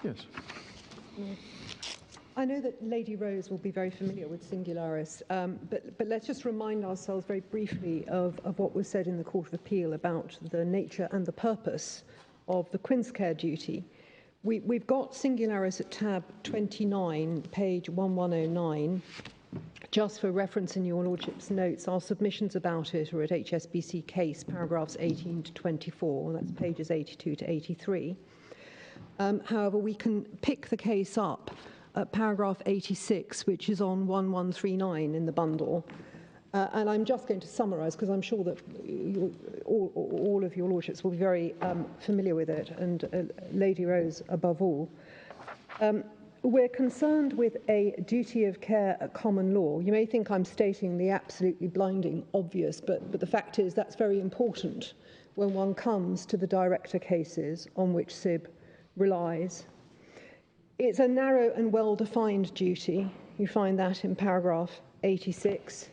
Yes. I know that Lady Rose will be very familiar with singularis, but let's just remind ourselves very briefly of what was said in the Court of Appeal about the nature and the purpose of the Quincecare duty. We've got singularis at tab 29, page 1109. Just for reference in your Lordship's notes, our submissions about it are at HSBC case, paragraphs 18 to 24. That's pages 82 to 83. However, we can pick the case up at paragraph 86, which is on 1139 in the bundle. And I'm just going to summarise, because I'm sure that all of your Lordships will be very familiar with it, and Lady Rose above all. We're concerned with a duty of care at common law. You may think I'm stating the absolutely blinding obvious, but the fact is that's very important when one comes to the director cases on which CIB relies. It's a narrow and well-defined duty. You find that in paragraph 86.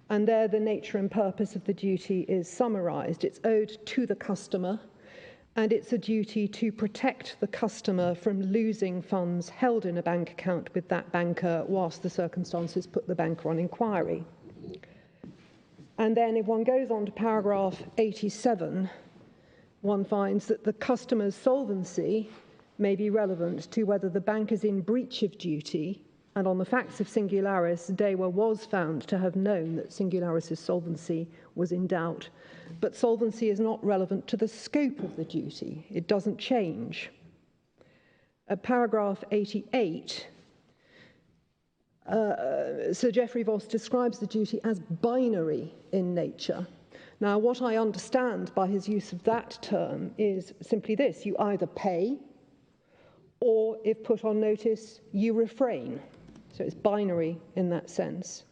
And there the nature and purpose of the duty is summarised. It's owed to the customer, and it's a duty to protect the customer from losing funds held in a bank account with that banker whilst the circumstances put the banker on inquiry. And then if one goes on to paragraph 87, one finds that the customer's solvency may be relevant to whether the bank is in breach of duty, and on the facts of singularis, Dewa was found to have known that singularis's solvency was in doubt, but solvency is not relevant to the scope of the duty. It doesn't change. At paragraph 88, Sir Geoffrey Voss describes the duty as binary in nature. Now, what I understand by his use of that term is simply this: you either pay, or if put on notice, you refrain. So it's binary in that sense.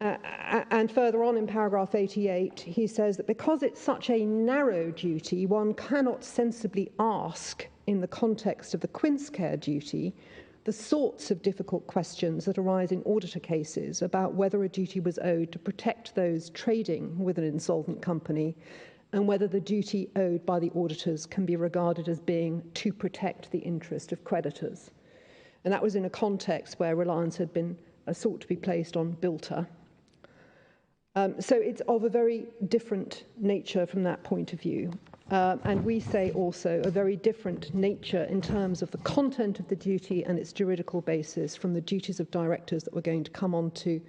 And further on in paragraph 88, he says that because it's such a narrow duty, one cannot sensibly ask, in the context of the Quincecare duty, the sorts of difficult questions that arise in auditor cases about whether a duty was owed to protect those trading with an insolvent company, and whether the duty owed by the auditors can be regarded as being to protect the interest of creditors. And that was in a context where reliance had been sought to be placed on Bilter. So it's of a very different nature from that point of view. And we say also a very different nature in terms of the content of the duty and its juridical basis from the duties of directors that we're going to come on to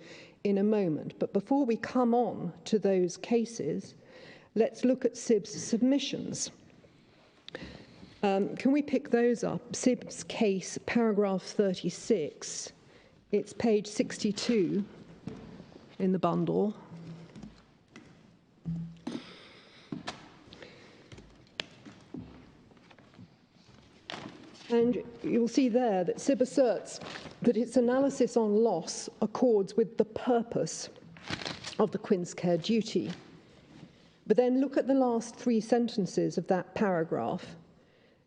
in a moment. But before we come on to those cases, let's look at CIB's submissions. Can we pick those up? CIB's case, paragraph 36. It's page 62 in the bundle. And you'll see there that CIB asserts that its analysis on loss accords with the purpose of the Quincecare duty. But then look at the last three sentences of that paragraph.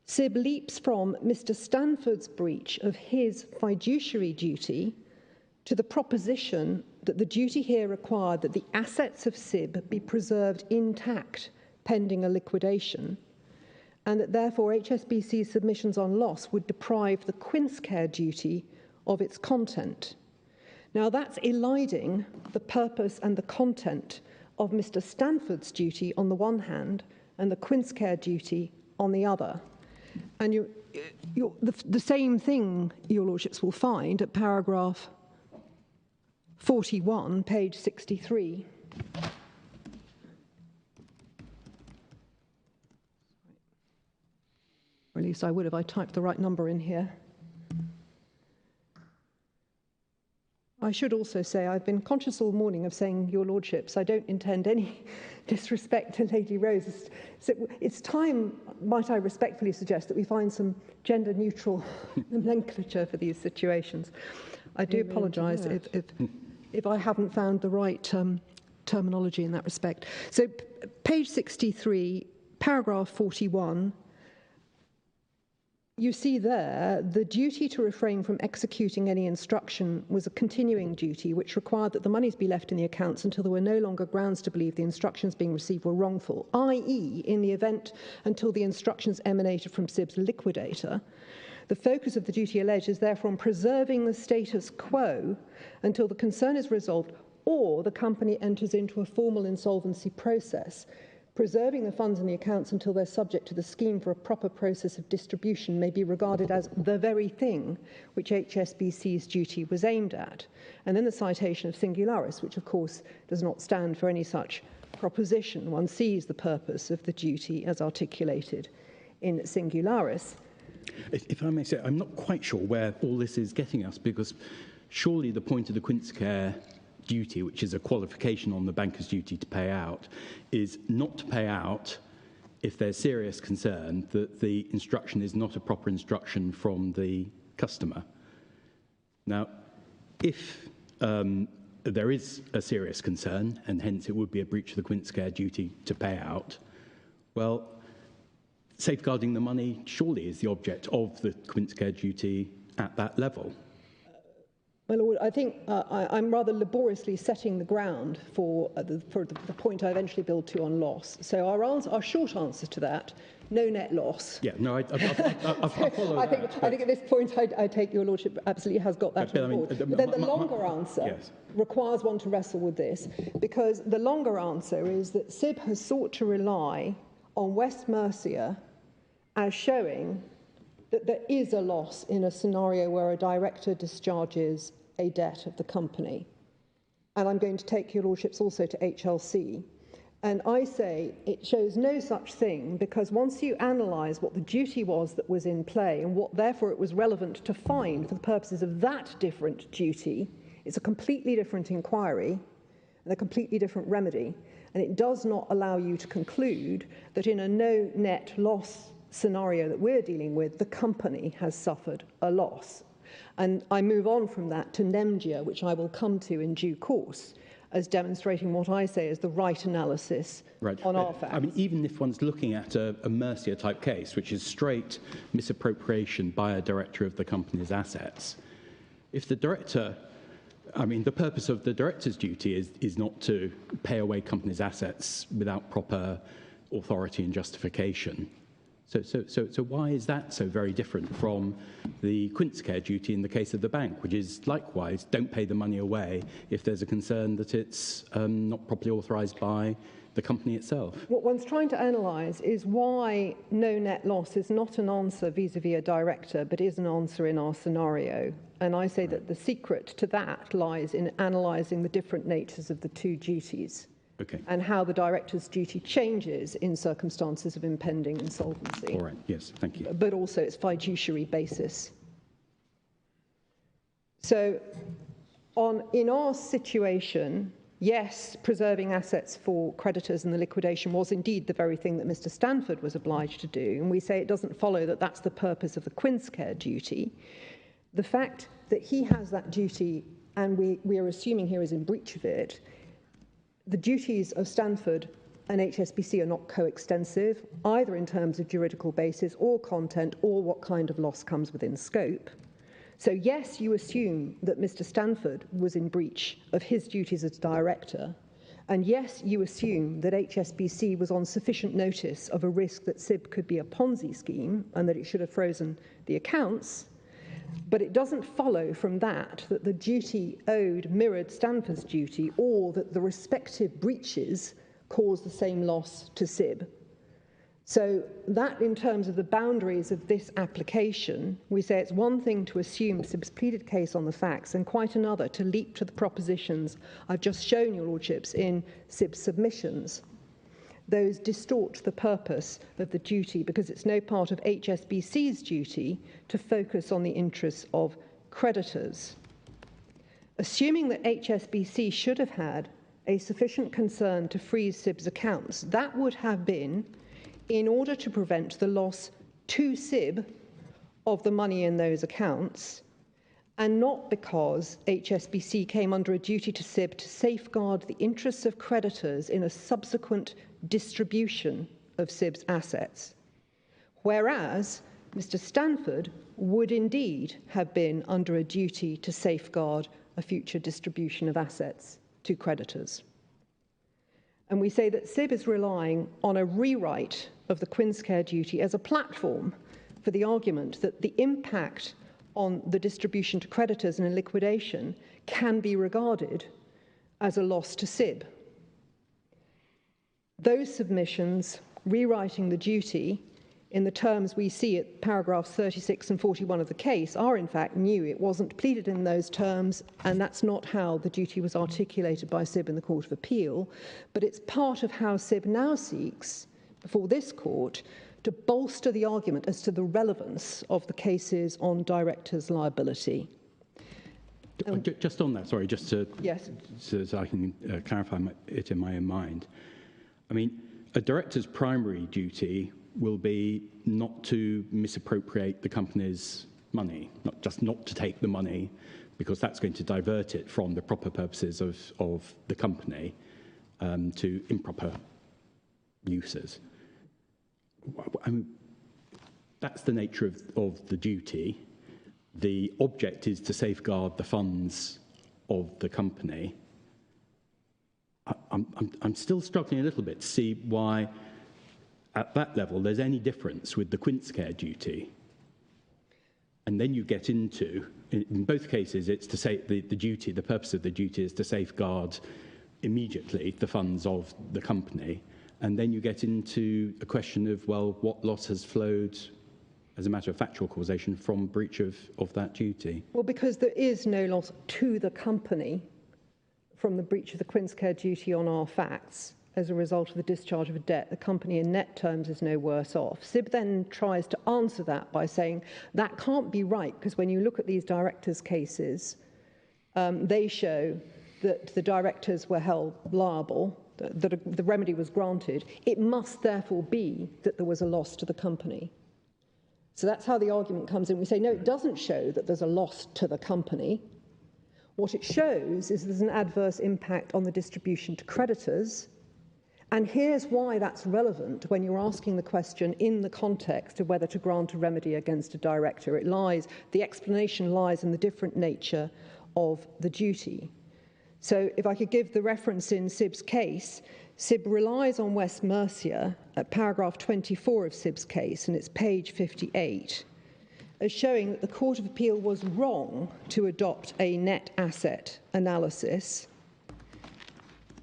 CIB leaps from Mr Stanford's breach of his fiduciary duty to the proposition that the duty here required that the assets of CIB be preserved intact pending a liquidation, and that therefore HSBC's submissions on loss would deprive the Quincecare duty of its content. Now that's eliding the purpose and the content of Mr Stanford's duty on the one hand and the Quincecare duty on the other. And the same thing your Lordships will find at paragraph 41, page 63. Or at least I would if I typed the right number in here. I should also say I've been conscious all morning of saying your Lordships. I don't intend any disrespect to Lady Rose. So it's time, might I respectfully suggest, that we find some gender-neutral nomenclature for these situations. I do apologise if I haven't found the right terminology in that respect. So page 63, paragraph 41, you see there the duty to refrain from executing any instruction was a continuing duty which required that the monies be left in the accounts until there were no longer grounds to believe the instructions being received were wrongful, i.e. in the event until the instructions emanated from CIB's liquidator, The focus of the duty alleged is therefore on preserving the status quo until the concern is resolved or the company enters into a formal insolvency process. Preserving the funds in the accounts until they're subject to the scheme for a proper process of distribution may be regarded as the very thing which HSBC's duty was aimed at. And then the citation of singularis, which of course does not stand for any such proposition. One sees the purpose of the duty as articulated in singularis. If I may say, I'm not quite sure where all this is getting us, because surely the point of the Quincecare duty, which is a qualification on the banker's duty to pay out, is not to pay out if there's serious concern that the instruction is not a proper instruction from the customer. Now, if there is a serious concern, and hence it would be a breach of the Quincecare duty to pay out, well, safeguarding the money surely is the object of the Quincecare duty at that level. My Lord, I think I'm rather laboriously setting the ground for the point I eventually build to on loss. So our short answer to that, no net loss. Yeah, no, I follow I think at this point I take your Lordship absolutely has got that on board. But then the longer answer requires one to wrestle with this, because the longer answer is that CIB has sought to rely on West Mercia as showing that there is a loss in a scenario where a director discharges a debt of the company. And I'm going to take your Lordships also to HLC. And I say it shows no such thing, because once you analyse what the duty was that was in play and what therefore it was relevant to find for the purposes of that different duty, it's a completely different inquiry and a completely different remedy. And it does not allow you to conclude that in a no net loss scenario that we're dealing with, the company has suffered a loss. And I move on from that to NEMGIA, which I will come to in due course, as demonstrating what I say is the right analysis on our facts. I mean, even if one's looking at a Mercia-type case, which is straight misappropriation by a director of the company's assets, if the director, I mean, the purpose of the director's duty is not to pay away company's assets without proper authority and justification. So why is that so very different from the Quincecare duty in the case of the bank, which is likewise don't pay the money away if there's a concern that it's not properly authorised by the company itself? What one's trying to analyse is why no net loss is not an answer vis-à-vis a director, but is an answer in our scenario. And I say that the secret to that lies in analysing the different natures of the two duties. Okay. And how the director's duty changes in circumstances of impending insolvency. All right, yes, thank you. But also its fiduciary basis. So, in our situation, yes, preserving assets for creditors and the liquidation was indeed the very thing that Mr Stanford was obliged to do, and we say it doesn't follow that that's the purpose of the Quincecare duty. The fact that he has that duty, and we are assuming here is in breach of it, the duties of Stanford and HSBC are not coextensive, either in terms of juridical basis or content or what kind of loss comes within scope. So yes, you assume that Mr Stanford was in breach of his duties as director, and yes, you assume that HSBC was on sufficient notice of a risk that CIB could be a Ponzi scheme and that it should have frozen the accounts. But it doesn't follow from that that the duty owed mirrored Stanford's duty, or that the respective breaches caused the same loss to CIB. So that, in terms of the boundaries of this application, we say it's one thing to assume CIB's pleaded case on the facts, and quite another to leap to the propositions I've just shown your Lordships in CIB's submissions. Those distort the purpose of the duty, because it's no part of HSBC's duty to focus on the interests of creditors. Assuming that HSBC should have had a sufficient concern to freeze CIB's accounts, that would have been in order to prevent the loss to CIB of the money in those accounts, and not because HSBC came under a duty to CIB to safeguard the interests of creditors in a subsequent distribution of CIB's assets. Whereas Mr Stanford would indeed have been under a duty to safeguard a future distribution of assets to creditors. And we say that CIB is relying on a rewrite of the Quincecare duty as a platform for the argument that the impact on the distribution to creditors and in liquidation can be regarded as a loss to CIB. Those submissions, rewriting the duty in the terms we see at paragraphs 36 and 41 of the case, are in fact new. It wasn't pleaded in those terms, and that's not how the duty was articulated by CIB in the Court of Appeal, but it's part of how CIB now seeks, before this court, to bolster the argument as to the relevance of the cases on directors' liability. Just on that, sorry, just to, yes. so I can clarify it in my own mind. I mean, a director's primary duty will be not to misappropriate the company's money, not to take the money, because that's going to divert it from the proper purposes of the company to improper uses. I mean, that's the nature of the duty. The object is to safeguard the funds of the company. I'm still struggling a little bit to see why, at that level, there's any difference with the Quincecare duty. And then you get into, in both cases, it's to say the duty, the purpose of the duty is to safeguard immediately the funds of the company. And then you get into a question of, well, what loss has flowed as a matter of factual causation from breach of that duty? Well, because there is no loss to the company from the breach of the Quincecare duty on our facts as a result of the discharge of a debt. The company in net terms is no worse off. CIB then tries to answer that by saying that can't be right, because when you look at these directors' cases, they show that the directors were held liable, that the remedy was granted. It must therefore be that there was a loss to the company. So that's how the argument comes in. We say, no, it doesn't show that there's a loss to the company. What it shows is there's an adverse impact on the distribution to creditors. And here's why that's relevant when you're asking the question in the context of whether to grant a remedy against a director. The explanation lies in the different nature of the duty. So if I could give the reference in CIB's case, CIB relies on West Mercia at paragraph 24 of CIB's case, and it's page 58, as showing that the Court of Appeal was wrong to adopt a net asset analysis.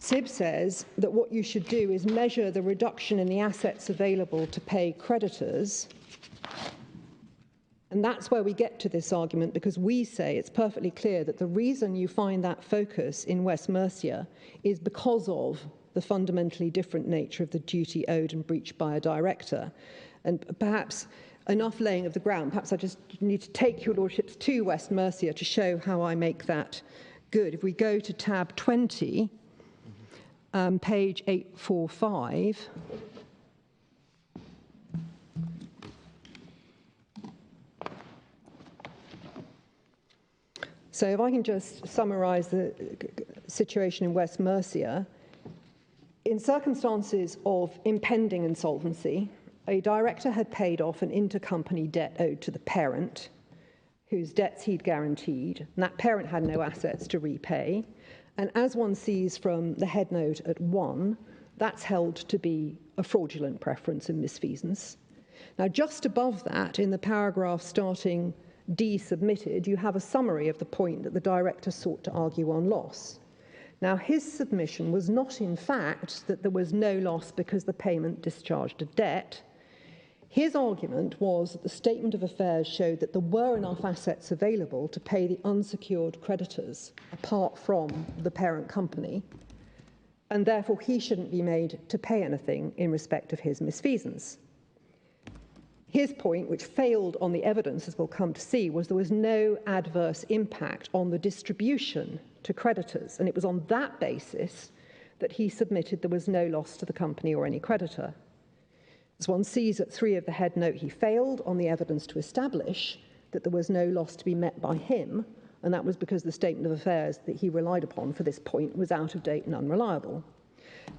CIB says that what you should do is measure the reduction in the assets available to pay creditors. And that's where we get to this argument, because we say it's perfectly clear that the reason you find that focus in West Mercia is because of the fundamentally different nature of the duty owed and breached by a director. And perhaps enough laying of the ground, perhaps I just need to take your lordships to West Mercia to show how I make that good. If we go to tab 20, page 845, so if I can just summarise the situation in West Mercia, in circumstances of impending insolvency, a director had paid off an intercompany debt owed to the parent, whose debts he'd guaranteed, and that parent had no assets to repay. And as one sees from the head note at 1, that's held to be a fraudulent preference and misfeasance. Now, just above that, in the paragraph starting D submitted, you have a summary of the point that the director sought to argue on loss. Now, his submission was not, in fact, that there was no loss because the payment discharged a debt. His argument was that the statement of affairs showed that there were enough assets available to pay the unsecured creditors apart from the parent company, and therefore he shouldn't be made to pay anything in respect of his misfeasance. His point, which failed on the evidence, as we'll come to see, was there was no adverse impact on the distribution to creditors, and it was on that basis that he submitted there was no loss to the company or any creditor. As one sees at 3 of the head note, he failed on the evidence to establish that there was no loss to be met by him, and that was because the statement of affairs that he relied upon for this point was out of date and unreliable.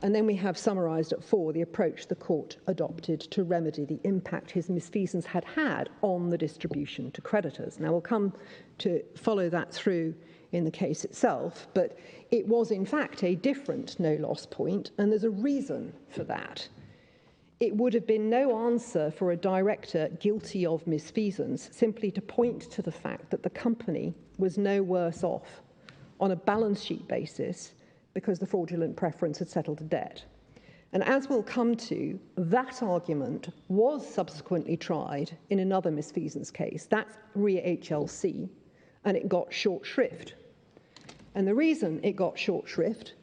And then we have summarised at 4 the approach the court adopted to remedy the impact his misfeasance had had on the distribution to creditors. Now, we'll come to follow that through in the case itself, but it was in fact a different no-loss point, and there's a reason for that. it would have been no answer for a director guilty of misfeasance simply to point to the fact that the company was no worse off on a balance sheet basis because the fraudulent preference had settled a debt. And as we'll come to, that argument was subsequently tried in another misfeasance case. That's re HLC, and it got short shrift. And the reason it got short shrift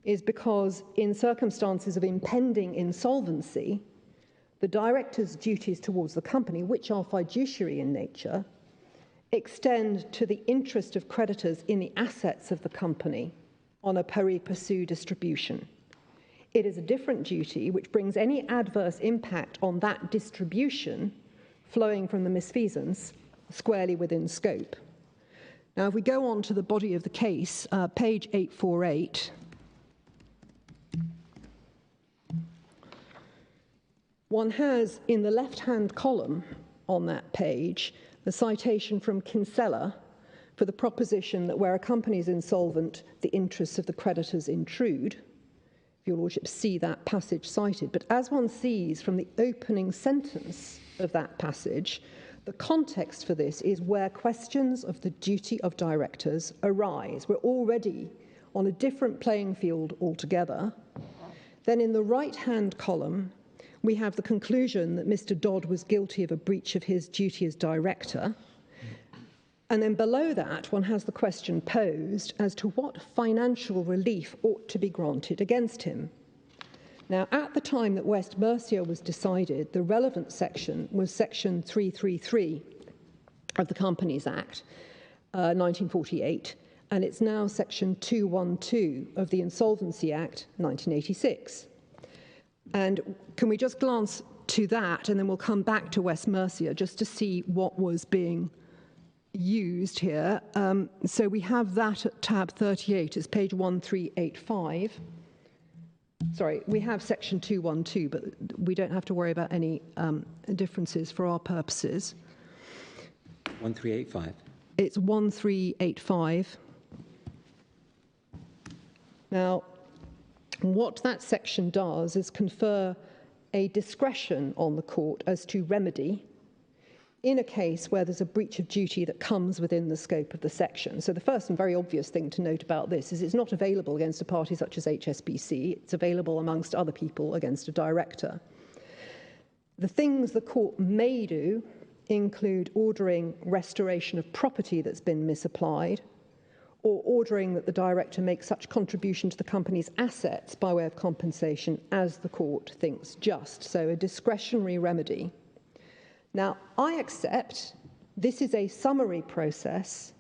is because in circumstances of impending insolvency, the director's duties towards the company, which are fiduciary in nature, extend to the interest of creditors in the assets of the company on a pari passu distribution. It is a different duty which brings any adverse impact on that distribution flowing from the misfeasance squarely within scope. Now, if we go on to the body of the case, page 848, one has in the left-hand column on that page the citation from Quincecare for the proposition that where a company is insolvent, the interests of the creditors intrude. Your Lordship see that passage cited. But as one sees from the opening sentence of that passage, the context for this is where questions of the duty of directors arise. We're already on a different playing field altogether. Then in the right-hand column, we have the conclusion that Mr. Dodd was guilty of a breach of his duty as director. And then below that, one has the question posed as to what financial relief ought to be granted against him. Now, at the time that West Mercia was decided, the relevant section was Section 333 of the Companies Act, 1948, and it's now Section 212 of the Insolvency Act, 1986. And can we just glance to that, and then we'll come back to West Mercia just to see what was being used here. So we have that at tab 38, it's page 1385. Sorry, we have section 212, but we don't have to worry about any differences for our purposes. 1385. It's 1385. Now, what that section does is confer a discretion on the court as to remedy in a case where there's a breach of duty that comes within the scope of the section. So the first and very obvious thing to note about this is it's not available against a party such as HSBC. It's available amongst other people against a director. The things the court may do include ordering restoration of property that's been misapplied, or ordering that the director make such contribution to the company's assets by way of compensation as the court thinks just. So a discretionary remedy. Now, I accept this is a summary process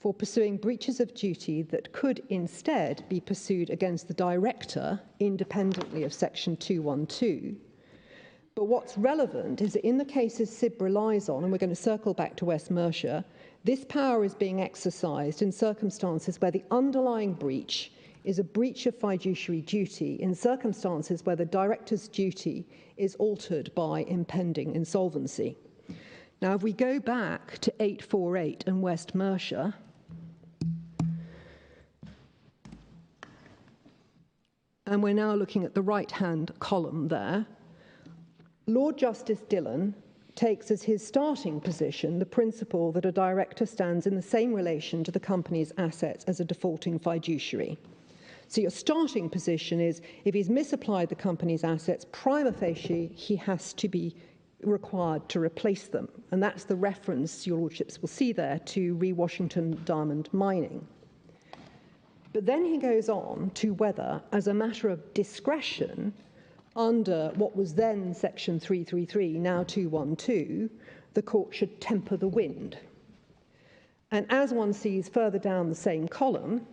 for pursuing breaches of duty that could instead be pursued against the director independently of Section 212. But what's relevant is that in the cases Civ relies on, and we're going to circle back to West Mercia, this power is being exercised in circumstances where the underlying breach is a breach of fiduciary duty in circumstances where the director's duty is altered by impending insolvency. Now, if we go back to 848 and West Mercia, and we're now looking at the right-hand column there, Lord Justice Dillon takes as his starting position the principle that a director stands in the same relation to the company's assets as a defaulting fiduciary. So your starting position is, if he's misapplied the company's assets, prima facie, he has to be required to replace them. And that's the reference, your lordships will see there, to re Washington Diamond Mining. But then he goes on to whether, as a matter of discretion, under what was then Section 333, now 212, the court should temper the wind. And as one sees further down the same column,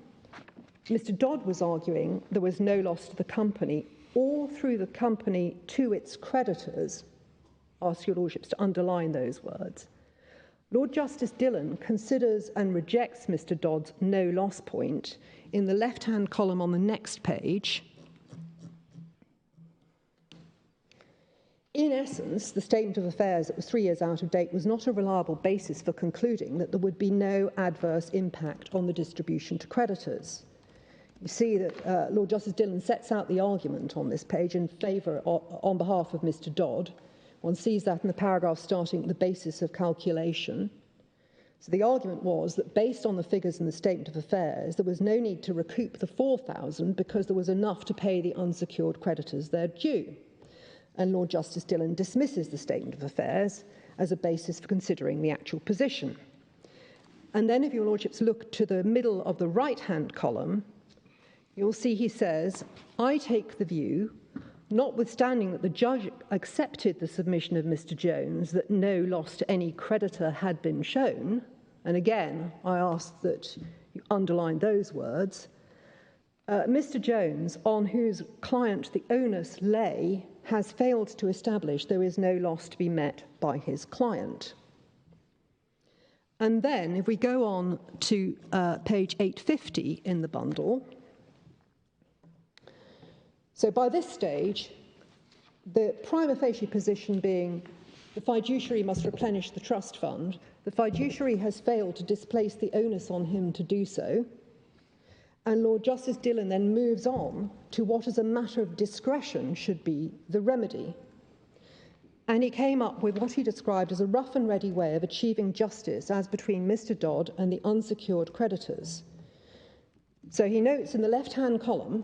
Mr. Dodd was arguing there was no loss to the company or through the company to its creditors. Ask your lordships to underline those words. Lord Justice Dillon considers and rejects Mr. Dodd's no loss point in the left-hand column on the next page. In essence, the statement of affairs that was 3 years out of date was not a reliable basis for concluding that there would be no adverse impact on the distribution to creditors. You see that Lord Justice Dillon sets out the argument on this page in favour on behalf of Mr Dodd. One sees that in the paragraph starting at the basis of calculation. So the argument was that based on the figures in the statement of affairs, there was no need to recoup the £4,000 because there was enough to pay the unsecured creditors their due. And Lord Justice Dillon dismisses the statement of affairs as a basis for considering the actual position. And then if your lordships look to the middle of the right-hand column, you'll see he says, I take the view, notwithstanding that the judge accepted the submission of Mr Jones that no loss to any creditor had been shown, and again, I ask that you underline those words, Mr Jones, on whose client the onus lay, has failed to establish there is no loss to be met by his client. And then, if we go on to page 850 in the bundle, so by this stage, the prima facie position being the fiduciary must replenish the trust fund, the fiduciary has failed to displace the onus on him to do so, and Lord Justice Dillon then moves on to what as a matter of discretion should be the remedy. And he came up with what he described as a rough and ready way of achieving justice as between Mr Dodd and the unsecured creditors. So he notes in the left-hand column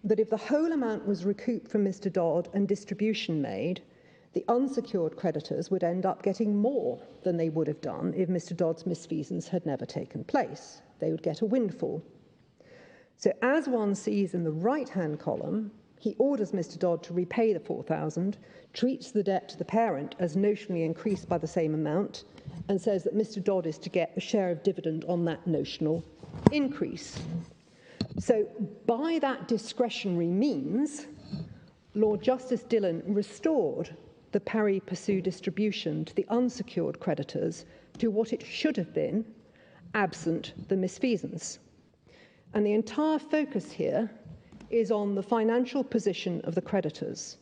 that if the whole amount was recouped from Mr Dodd and distribution made, the unsecured creditors would end up getting more than they would have done if Mr Dodd's misfeasance had never taken place. They would get a windfall. So as one sees in the right-hand column, he orders Mr Dodd to repay the £4,000, treats the debt to the parent as notionally increased by the same amount, and says that Mr Dodd is to get a share of dividend on that notional increase. So by that discretionary means, Lord Justice Dillon restored the pari passu distribution to the unsecured creditors to what it should have been, absent the misfeasance. And the entire focus here is on the financial position of the creditors.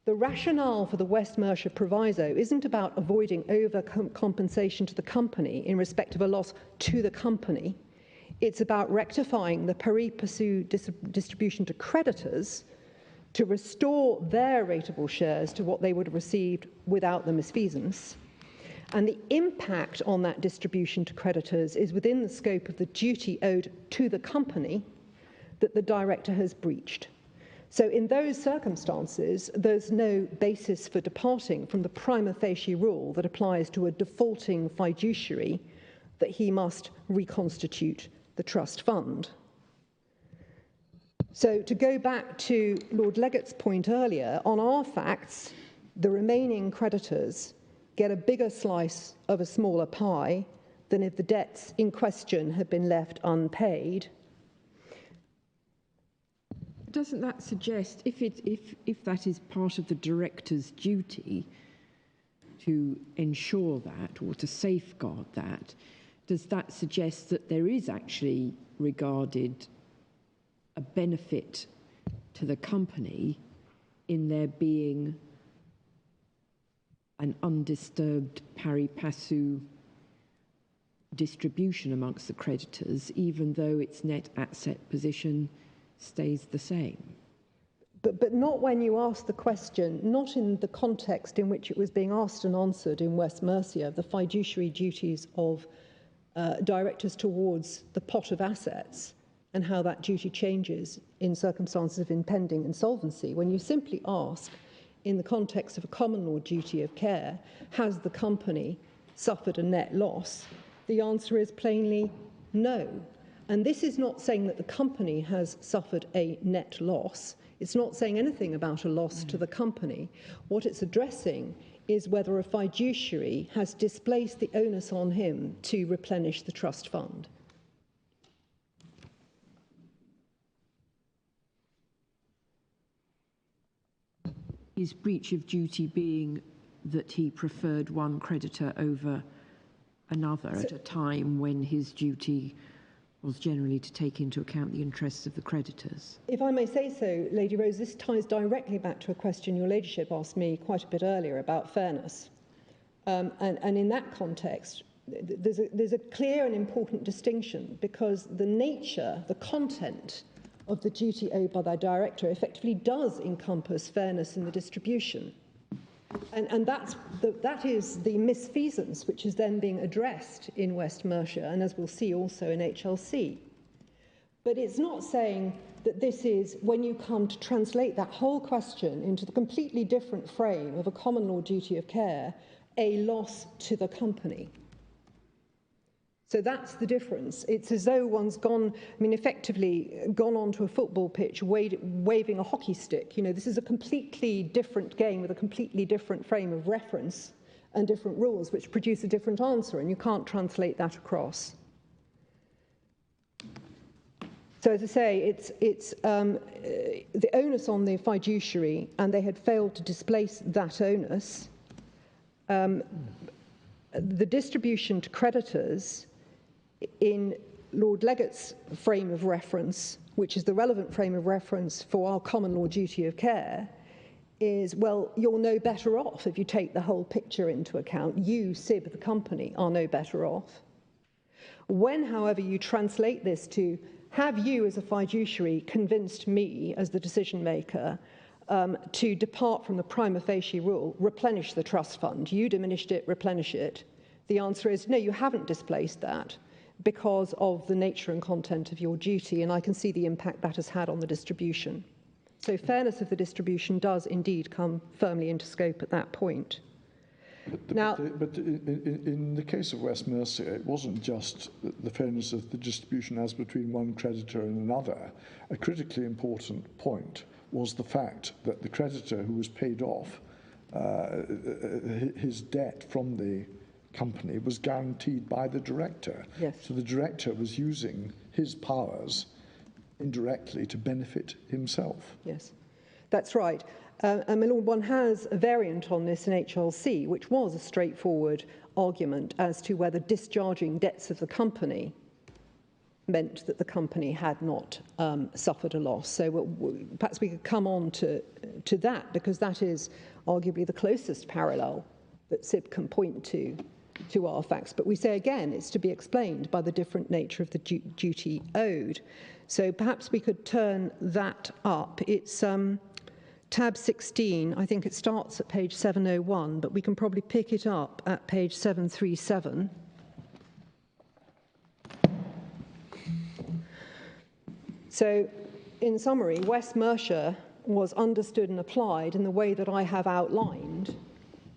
The rationale for the West Mercia proviso isn't about avoiding overcompensation to the company in respect of a loss to the company. It's about rectifying the pari passu distribution to creditors to restore their rateable shares to what they would have received without the misfeasance. And the impact on that distribution to creditors is within the scope of the duty owed to the company that the director has breached. So in those circumstances, there's no basis for departing from the prima facie rule that applies to a defaulting fiduciary that he must reconstitute the trust fund. So to go back to Lord Legate's point earlier, on our facts, the remaining creditors get a bigger slice of a smaller pie than if the debts in question had been left unpaid. Doesn't that suggest, if that is part of the director's duty to ensure that or to safeguard that, does that suggest that there is actually regarded a benefit to the company in there being an undisturbed pari passu distribution amongst the creditors, even though its net asset position stays the same? But not when you ask the question, not in the context in which it was being asked and answered in West Mercia, the fiduciary duties of directors towards the pot of assets and how that duty changes in circumstances of impending insolvency. When you simply ask, in the context of a common law duty of care, has the company suffered a net loss? The answer is plainly no. And this is not saying that the company has suffered a net loss. It's not saying anything about a loss to the company. What it's addressing is whether a fiduciary has displaced the onus on him to replenish the trust fund. His breach of duty being that he preferred one creditor over another at a time when his duty was generally to take into account the interests of the creditors. If I may say so, Lady Rose, this ties directly back to a question your ladyship asked me quite a bit earlier about fairness. And in that context, there's a clear and important distinction, because the nature, the content of the duty owed by the director effectively does encompass fairness in the distribution. And that is the misfeasance which is then being addressed in West Mercia, and as we'll see also in HLC. But it's not saying that this is, when you come to translate that whole question into the completely different frame of a common law duty of care, a loss to the company. So that's the difference. It's as though one's gone, effectively gone onto a football pitch waving a hockey stick. You know, this is a completely different game with a completely different frame of reference and different rules which produce a different answer, and you can't translate that across. So as I say, it's the onus on the fiduciary, and they had failed to displace that onus. The distribution to creditors in Lord Legate's frame of reference, which is the relevant frame of reference for our common law duty of care, is, well, you're no better off if you take the whole picture into account. You, Civ, the company, are no better off. When, however, you translate this to, have you as a fiduciary convinced me as the decision maker to depart from the prima facie rule, replenish the trust fund? You diminished it, replenish it. The answer is, no, you haven't displaced that, because of the nature and content of your duty, and I can see the impact that has had on the distribution. So fairness of the distribution does indeed come firmly into scope at that point. But in the case of West Mercia, it wasn't just the fairness of the distribution as between one creditor and another. A critically important point was the fact that the creditor who was paid off his debt from the company was guaranteed by the director. Yes. So the director was using his powers indirectly to benefit himself. Yes, that's right. One has a variant on this in HLC, which was a straightforward argument as to whether discharging debts of the company meant that the company had not suffered a loss. So perhaps we could come on to that, because that is arguably the closest parallel that Civ can point to our facts. But we say again, it's to be explained by the different nature of the duty owed. So perhaps we could turn that up. It's tab 16. I think it starts at page 701, but we can probably pick it up at page 737. So in summary, West Mercia was understood and applied in the way that I have outlined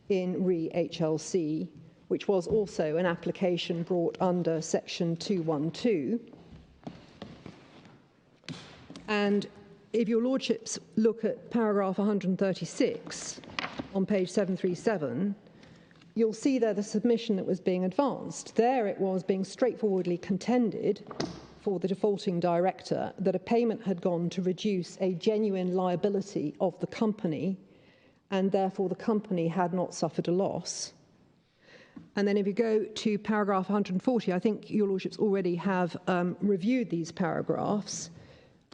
in Re HLC, which was also an application brought under section 212. And if your lordships look at paragraph 136 on page 737, you'll see there the submission that was being advanced. There it was being straightforwardly contended for the defaulting director that a payment had gone to reduce a genuine liability of the company, and therefore the company had not suffered a loss. And then if you go to paragraph 140, I think your lordships already have reviewed these paragraphs.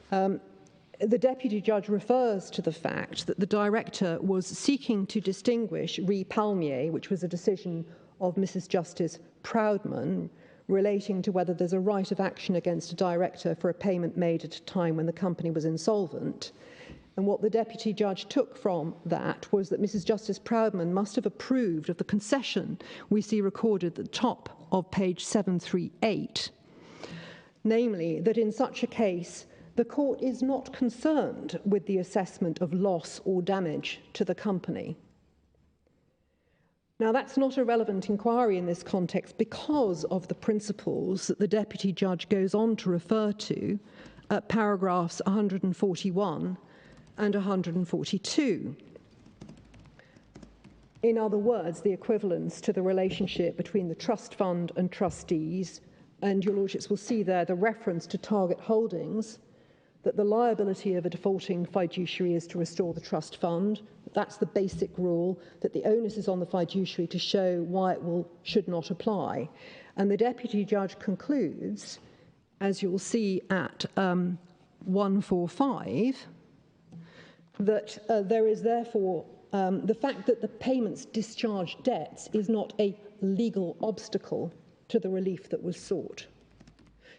The deputy judge refers to the fact that the director was seeking to distinguish Re Palmier, which was a decision of Mrs. Justice Proudman, relating to whether there's a right of action against a director for a payment made at a time when the company was insolvent. And what the deputy judge took from that was that Mrs. Justice Proudman must have approved of the concession we see recorded at the top of page 738, namely that in such a case, the court is not concerned with the assessment of loss or damage to the company. Now, that's not a relevant inquiry in this context because of the principles that the deputy judge goes on to refer to at paragraphs 141 and 142. In other words, the equivalence to the relationship between the trust fund and trustees, and your lordships will see there the reference to target holdings, that the liability of a defaulting fiduciary is to restore the trust fund. That's the basic rule, that the onus is on the fiduciary to show why it should not apply. And the deputy judge concludes, as you'll see at 145, that there is therefore the fact that the payments discharge debts is not a legal obstacle to the relief that was sought.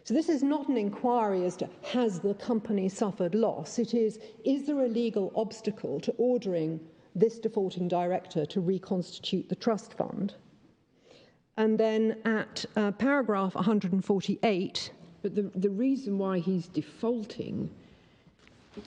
So this is not an inquiry as to has the company suffered loss. It is there a legal obstacle to ordering this defaulting director to reconstitute the trust fund? And then at paragraph 148... But the reason why he's defaulting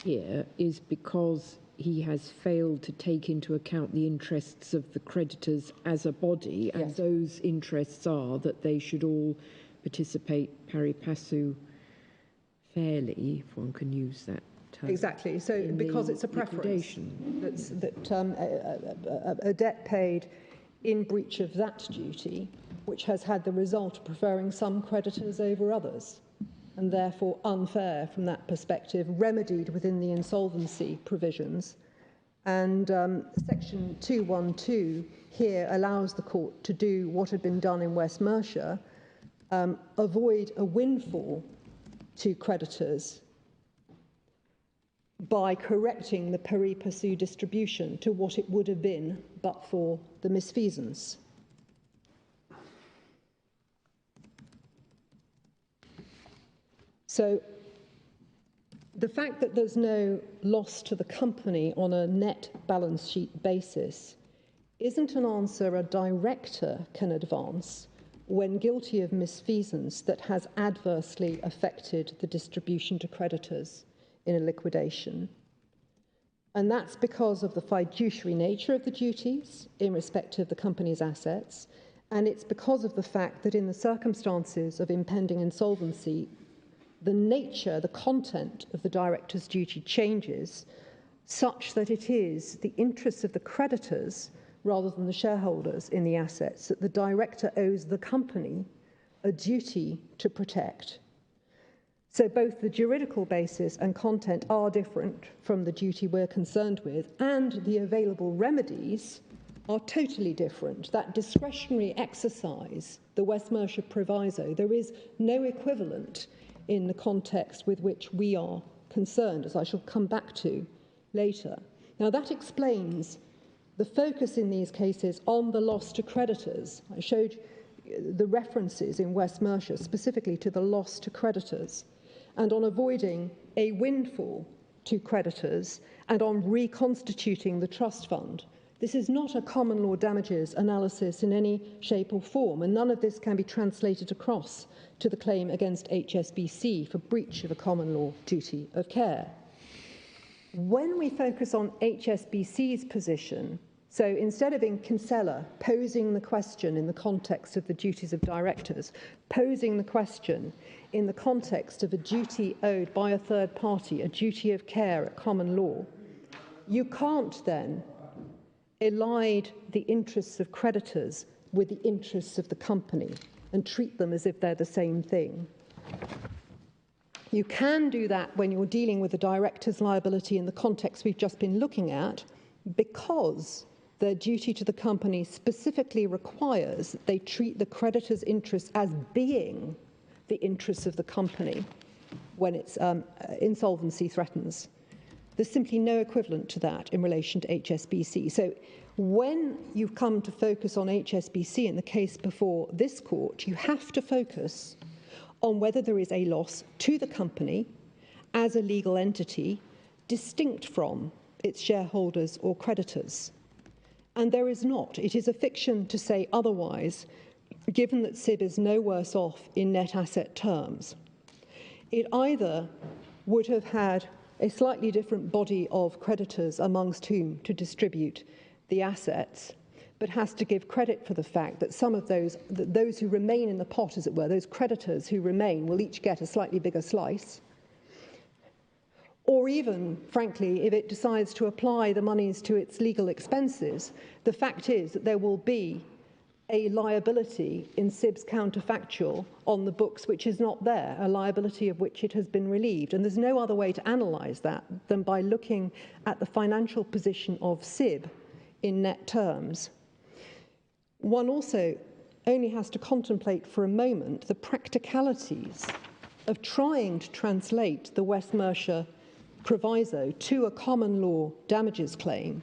here is because he has failed to take into account the interests of the creditors as a body, and yes. Those interests are that they should all participate pari passu fairly, if one can use that term. Exactly. So because it's a preference a debt paid in breach of that duty, which has had the result of preferring some creditors over others, and therefore unfair from that perspective, remedied within the insolvency provisions. And section 212 here allows the court to do what had been done in West Mercia, avoid a windfall to creditors by correcting the pari passu distribution to what it would have been but for the misfeasance. So the fact that there's no loss to the company on a net balance sheet basis isn't an answer a director can advance when guilty of misfeasance that has adversely affected the distribution to creditors in a liquidation. And that's because of the fiduciary nature of the duties in respect of the company's assets, and it's because of the fact that in the circumstances of impending insolvency, the nature, the content of the director's duty changes such that it is the interests of the creditors rather than the shareholders in the assets that the director owes the company a duty to protect. So both the juridical basis and content are different from the duty we're concerned with, and the available remedies are totally different. That discretionary exercise, the West Mercia proviso, there is no equivalent in the context with which we are concerned, as I shall come back to later. Now, that explains the focus in these cases on the loss to creditors. I showed the references in West Mercia specifically to the loss to creditors, and on avoiding a windfall to creditors, and on reconstituting the trust fund. This is not a common law damages analysis in any shape or form, and none of this can be translated across to the claim against HSBC for breach of a common law duty of care. When we focus on HSBC's position, so instead of in Kinsella posing the question in the context of the duties of directors, posing the question in the context of a duty owed by a third party, a duty of care at common law, you can't then elide the interests of creditors with the interests of the company and treat them as if they're the same thing. You can do that when you're dealing with the director's liability in the context we've just been looking at, because their duty to the company specifically requires that they treat the creditor's interests as being the interests of the company when its insolvency threatens. There's simply no equivalent to that in relation to HSBC. So when you've come to focus on HSBC in the case before this court, you have to focus on whether there is a loss to the company as a legal entity distinct from its shareholders or creditors. And there is not. It is a fiction to say otherwise, given that Civ is no worse off in net asset terms. It either would have had a slightly different body of creditors amongst whom to distribute the assets, but has to give credit for the fact that some of those who remain in the pot, as it were, those creditors who remain will each get a slightly bigger slice. Or even, frankly, if it decides to apply the monies to its legal expenses, the fact is that there will be a liability in Civ's counterfactual on the books which is not there, a liability of which it has been relieved. And there's no other way to analyse that than by looking at the financial position of Civ in net terms. One also only has to contemplate for a moment the practicalities of trying to translate the West Mercia proviso to a common law damages claim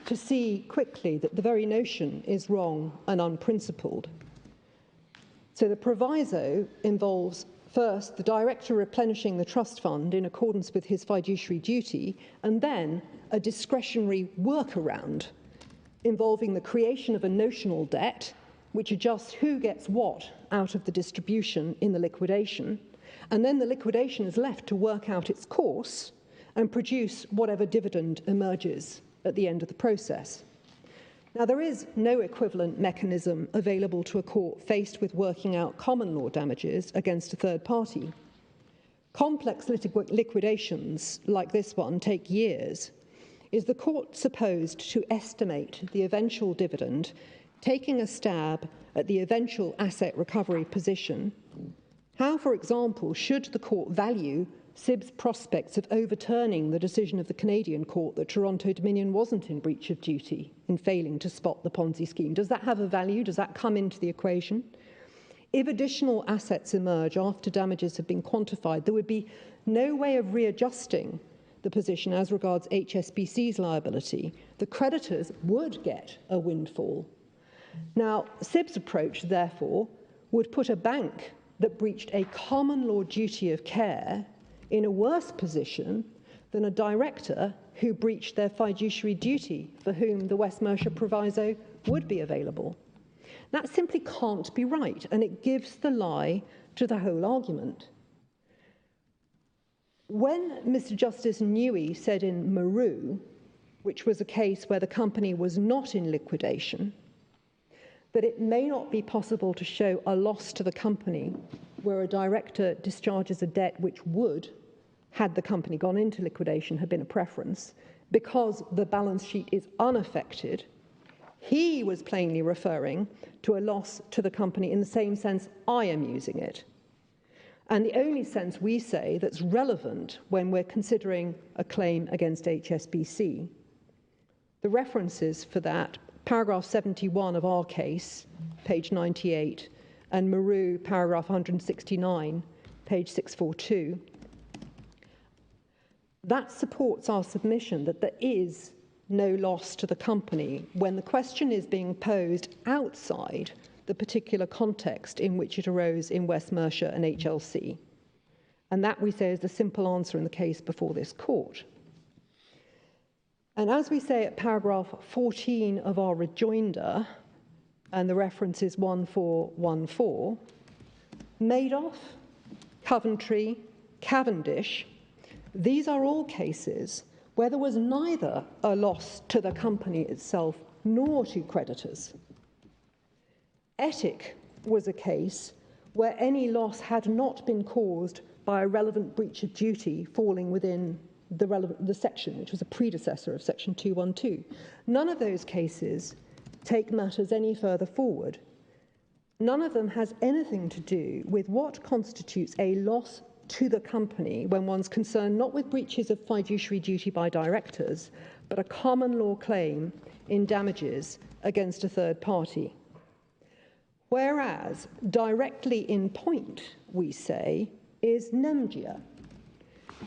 to see quickly that the very notion is wrong and unprincipled. So the proviso involves, first, the director replenishing the trust fund in accordance with his fiduciary duty, and then a discretionary workaround involving the creation of a notional debt, which adjusts who gets what out of the distribution in the liquidation, and then the liquidation is left to work out its course and produce whatever dividend emerges at the end of the process. Now, there is no equivalent mechanism available to a court faced with working out common law damages against a third party. Complex liquidations like this one take years. Is the court supposed to estimate the eventual dividend, taking a stab at the eventual asset recovery position? How, for example, should the court value Civ's prospects of overturning the decision of the Canadian court that Toronto Dominion wasn't in breach of duty in failing to spot the Ponzi scheme? Does that have a value? Does that come into the equation? If additional assets emerge after damages have been quantified, there would be no way of readjusting the position as regards HSBC's liability. The creditors would get a windfall. Now, Civ's approach, therefore, would put a bank that breached a common law duty of care in a worse position than a director who breached their fiduciary duty, for whom the West Mercia proviso would be available. That simply can't be right, and it gives the lie to the whole argument. When Mr. Justice Newey said in Maru, which was a case where the company was not in liquidation, that it may not be possible to show a loss to the company where a director discharges a debt which would, had the company gone into liquidation, have been a preference, because the balance sheet is unaffected, he was plainly referring to a loss to the company in the same sense I am using it. And the only sense we say that's relevant when we're considering a claim against HSBC. The references for that, paragraph 71 of our case, page 98, and Maru, paragraph 169, page 642, that supports our submission that there is no loss to the company when the question is being posed outside the particular context in which it arose in West Mercia and HLC. And that, we say, is the simple answer in the case before this court. And as we say at paragraph 14 of our rejoinder, and the reference is 1414, Madoff, Coventry, Cavendish, these are all cases where there was neither a loss to the company itself nor to creditors. Etic was a case where any loss had not been caused by a relevant breach of duty falling within the section, which was a predecessor of section 212. None of those cases take matters any further forward. None of them has anything to do with what constitutes a loss to the company when one's concerned not with breaches of fiduciary duty by directors, but a common law claim in damages against a third party. Whereas directly in point, we say, is Nemgia,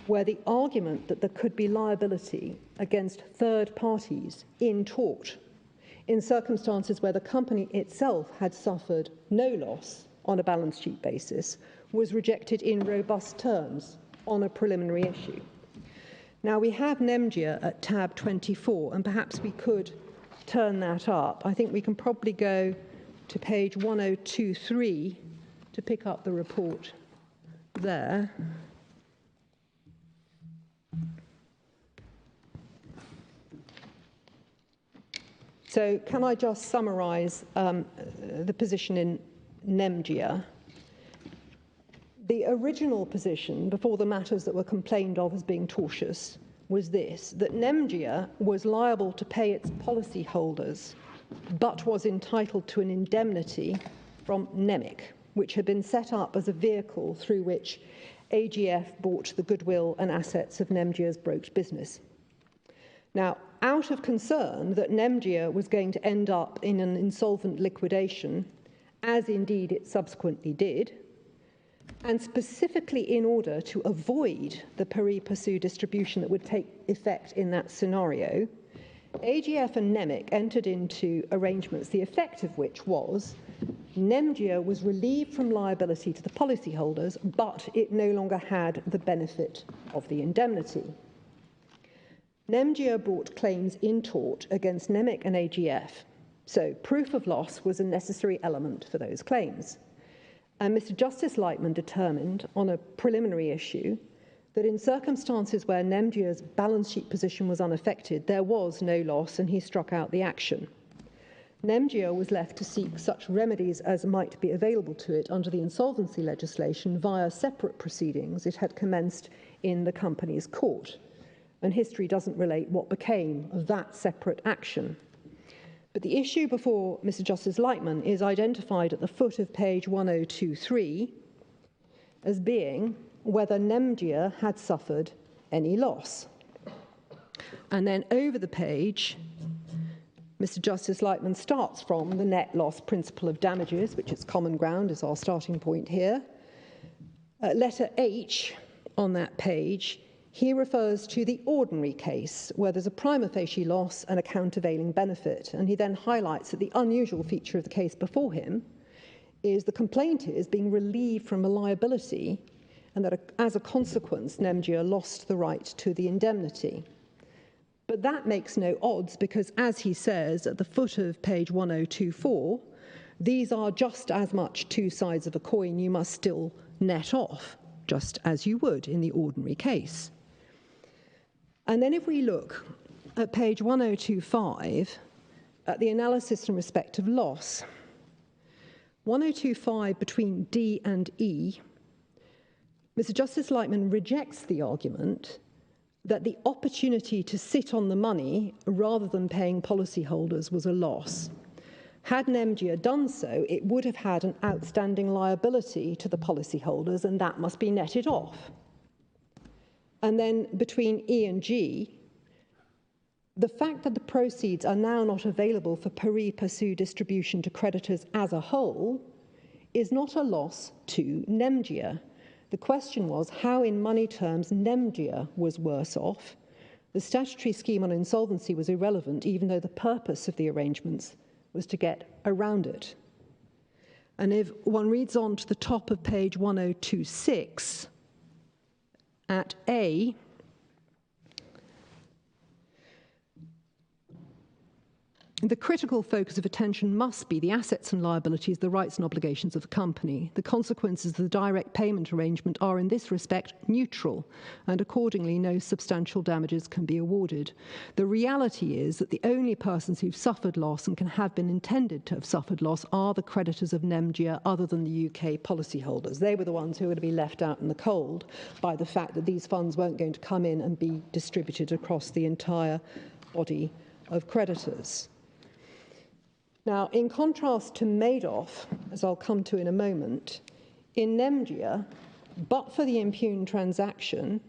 where the argument that there could be liability against third parties in tort in circumstances where the company itself had suffered no loss on a balance sheet basis was rejected in robust terms on a preliminary issue. Now, we have Nemgia at tab 24, and perhaps we could turn that up. I think we can probably go to page 1023 to pick up the report there. So can I just summarise the position in Nemgia? The original position, before the matters that were complained of as being tortious, was this, that Nemgia was liable to pay its policyholders, but was entitled to an indemnity from NEMIC, which had been set up as a vehicle through which AGF bought the goodwill and assets of Nemgia's brokered business. Now, out of concern that Nemgia was going to end up in an insolvent liquidation, as indeed it subsequently did, and specifically in order to avoid the pari passu distribution that would take effect in that scenario, AGF and NEMIC entered into arrangements, the effect of which was Nemgia was relieved from liability to the policyholders, but it no longer had the benefit of the indemnity. Nemgia brought claims in tort against NEMIC and AGF, so proof of loss was a necessary element for those claims. And Mr. Justice Lightman determined on a preliminary issue that in circumstances where Nemgia's balance sheet position was unaffected, there was no loss, and he struck out the action. Nemgia was left to seek such remedies as might be available to it under the insolvency legislation via separate proceedings it had commenced in the company's court. And history doesn't relate what became of that separate action. But the issue before Mr. Justice Lightman is identified at the foot of page 1023 as being whether Nemgia had suffered any loss. And then over the page, Mr. Justice Lightman starts from the net loss principle of damages, which is common ground, is our starting point here. Letter H on that page, he refers to the ordinary case, where there's a prima facie loss and a countervailing benefit. And he then highlights that the unusual feature of the case before him is the complaint is being relieved from a liability, and that as a consequence, Nemgia lost the right to the indemnity. But that makes no odds because, as he says at the foot of page 1024, these are just as much two sides of a coin you must still net off, just as you would in the ordinary case. And then if we look at page 1025 at the analysis in respect of loss, 1025 between D and E, Mr. Justice Lightman rejects the argument that the opportunity to sit on the money rather than paying policyholders was a loss. Had Nemgia done so, it would have had an outstanding liability to the policyholders, and that must be netted off. And then between E and G, the fact that the proceeds are now not available for pari passu distribution to creditors as a whole is not a loss to Nemgia. The question was how, in money terms, Nemgia was worse off. The statutory scheme on insolvency was irrelevant, even though the purpose of the arrangements was to get around it. And if one reads on to the top of page 1026, at A, the critical focus of attention must be the assets and liabilities, the rights and obligations of the company. The consequences of the direct payment arrangement are in this respect neutral, and accordingly no substantial damages can be awarded. The reality is that the only persons who've suffered loss and can have been intended to have suffered loss are the creditors of Nemgia other than the UK policyholders. They were the ones who were going to be left out in the cold by the fact that these funds weren't going to come in and be distributed across the entire body of creditors. Now, in contrast to Madoff, as I'll come to in a moment, in Nemgia, but for the impugned transaction,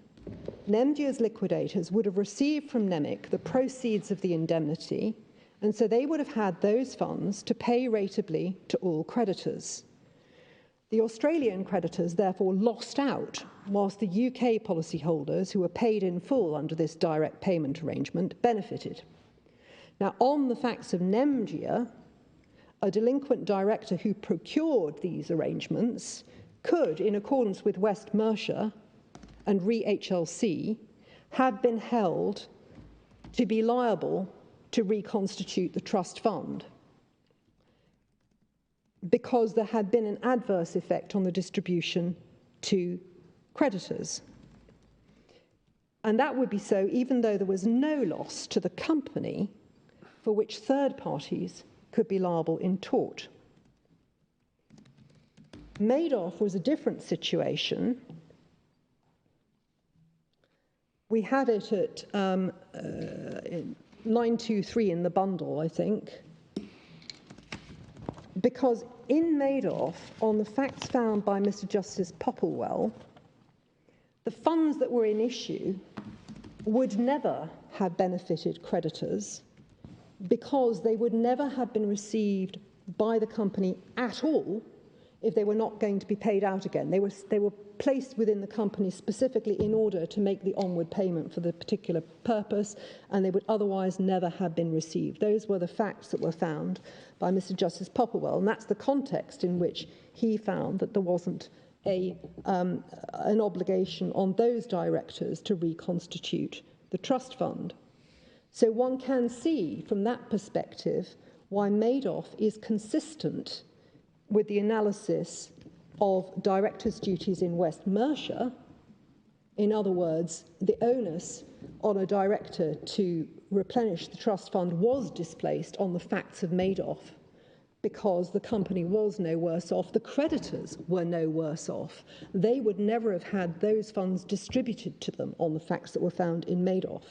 Nemgia's liquidators would have received from NEMIC the proceeds of the indemnity, and so they would have had those funds to pay ratably to all creditors. The Australian creditors therefore lost out, whilst the UK policyholders, who were paid in full under this direct payment arrangement, benefited. Now, on the facts of Nemgia, a delinquent director who procured these arrangements could, in accordance with West Mercia and re-HLC, have been held to be liable to reconstitute the trust fund because there had been an adverse effect on the distribution to creditors. And that would be so even though there was no loss to the company for which third parties could be liable in tort. Madoff was a different situation. We had it at 923 in the bundle, I think, because in Madoff, on the facts found by Mr. Justice Popplewell, the funds that were in issue would never have benefited creditors because they would never have been received by the company at all if they were not going to be paid out again. They were placed within the company specifically in order to make the onward payment for the particular purpose, and they would otherwise never have been received. Those were the facts that were found by Mr. Justice Popplewell, and that's the context in which he found that there wasn't an obligation on those directors to reconstitute the trust fund. So one can see from that perspective why Madoff is consistent with the analysis of directors' duties in West Mercia. In other words, the onus on a director to replenish the trust fund was displaced on the facts of Madoff because the company was no worse off, the creditors were no worse off. They would never have had those funds distributed to them on the facts that were found in Madoff.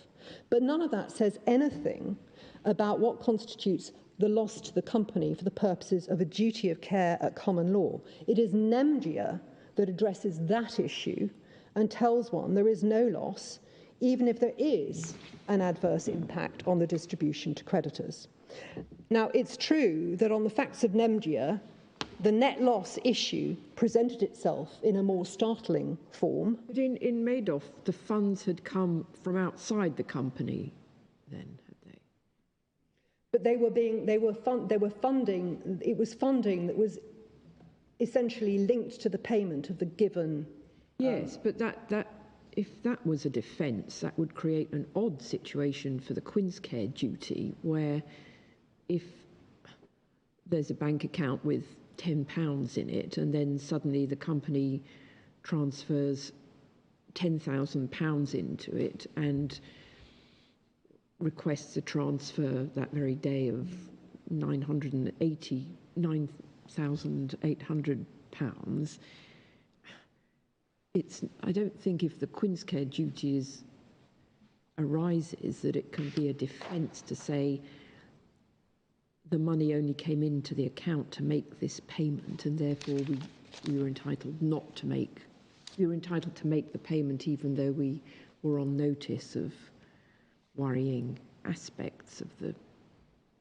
But none of that says anything about what constitutes the loss to the company for the purposes of a duty of care at common law. It is Nemgia that addresses that issue and tells one there is no loss, even if there is an adverse impact on the distribution to creditors. Now, it's true that on the facts of Nemgia, the net loss issue presented itself in a more startling form. But in Madoff, the funds had come from outside the company then, had they? But it was funding that was essentially linked to the payment of the given. Yes, but that if that was a defence, that would create an odd situation for the Quincecare duty, where if there's a bank account with £10 in it, and then suddenly the company transfers £10,000 into it and requests a transfer that very day of £989,800. I don't think if the Quincecare duty arises that it can be a defence to say the money only came into the account to make this payment, and therefore we were entitled to make the payment even though we were on notice of worrying aspects of the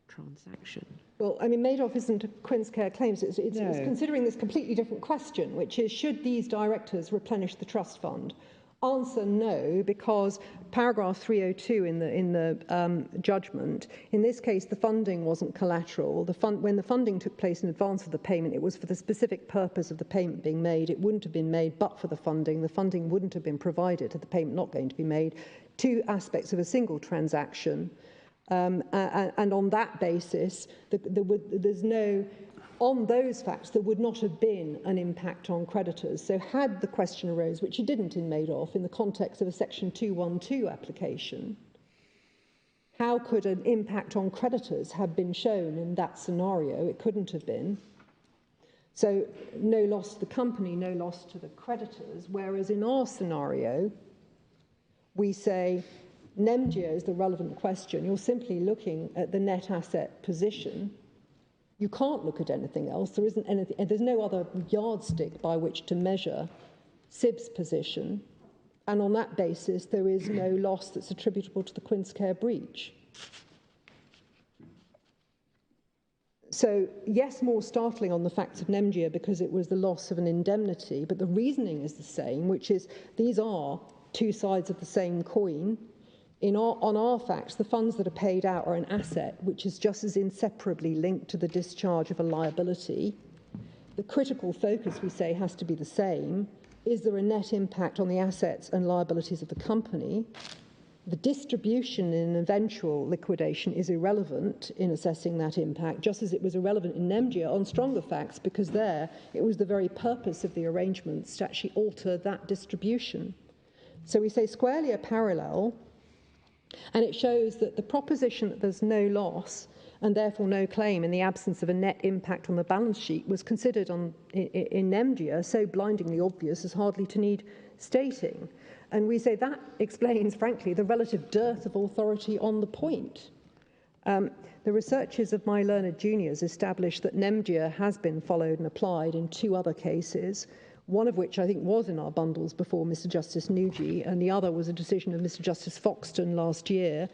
transaction. Well, I mean, Madoff isn't a Quincecare claims. It's considering this completely different question, which is, should these directors replenish the trust fund? Answer no, because paragraph 302 in the judgment, in this case, the funding wasn't collateral. When the funding took place in advance of the payment, it was for the specific purpose of the payment being made. It wouldn't have been made but for the funding. The funding wouldn't have been provided had the payment not going to be made. Two aspects of a single transaction. And on that basis, on those facts, there would not have been an impact on creditors. So had the question arose, which it didn't in Madoff, in the context of a Section 212 application, how could an impact on creditors have been shown in that scenario? It couldn't have been. So no loss to the company, no loss to the creditors, whereas in our scenario, we say Nemgia is the relevant question. You're simply looking at the net asset position. You can't look at anything else. There isn't anything, and there's no other yardstick by which to measure Civ's position. And on that basis, there is no loss that's attributable to the Quincecare breach. So, yes, more startling on the facts of Nemgia because it was the loss of an indemnity, but the reasoning is the same, which is these are two sides of the same coin. On our facts, the funds that are paid out are an asset, which is just as inseparably linked to the discharge of a liability. The critical focus, we say, has to be the same. Is there a net impact on the assets and liabilities of the company? The distribution in an eventual liquidation is irrelevant in assessing that impact, just as it was irrelevant in Nemgia on stronger facts, because there it was the very purpose of the arrangements to actually alter that distribution. So we say squarely a parallel. And it shows that the proposition that there's no loss and therefore no claim in the absence of a net impact on the balance sheet was considered in Nemgia so blindingly obvious as hardly to need stating. And we say that explains, frankly, the relative dearth of authority on the point. The researches of my learned juniors established that Nemgia has been followed and applied in two other cases, one of which I think was in our bundles before Mr Justice Nugi, and the other was a decision of Mr Justice Foxton last year,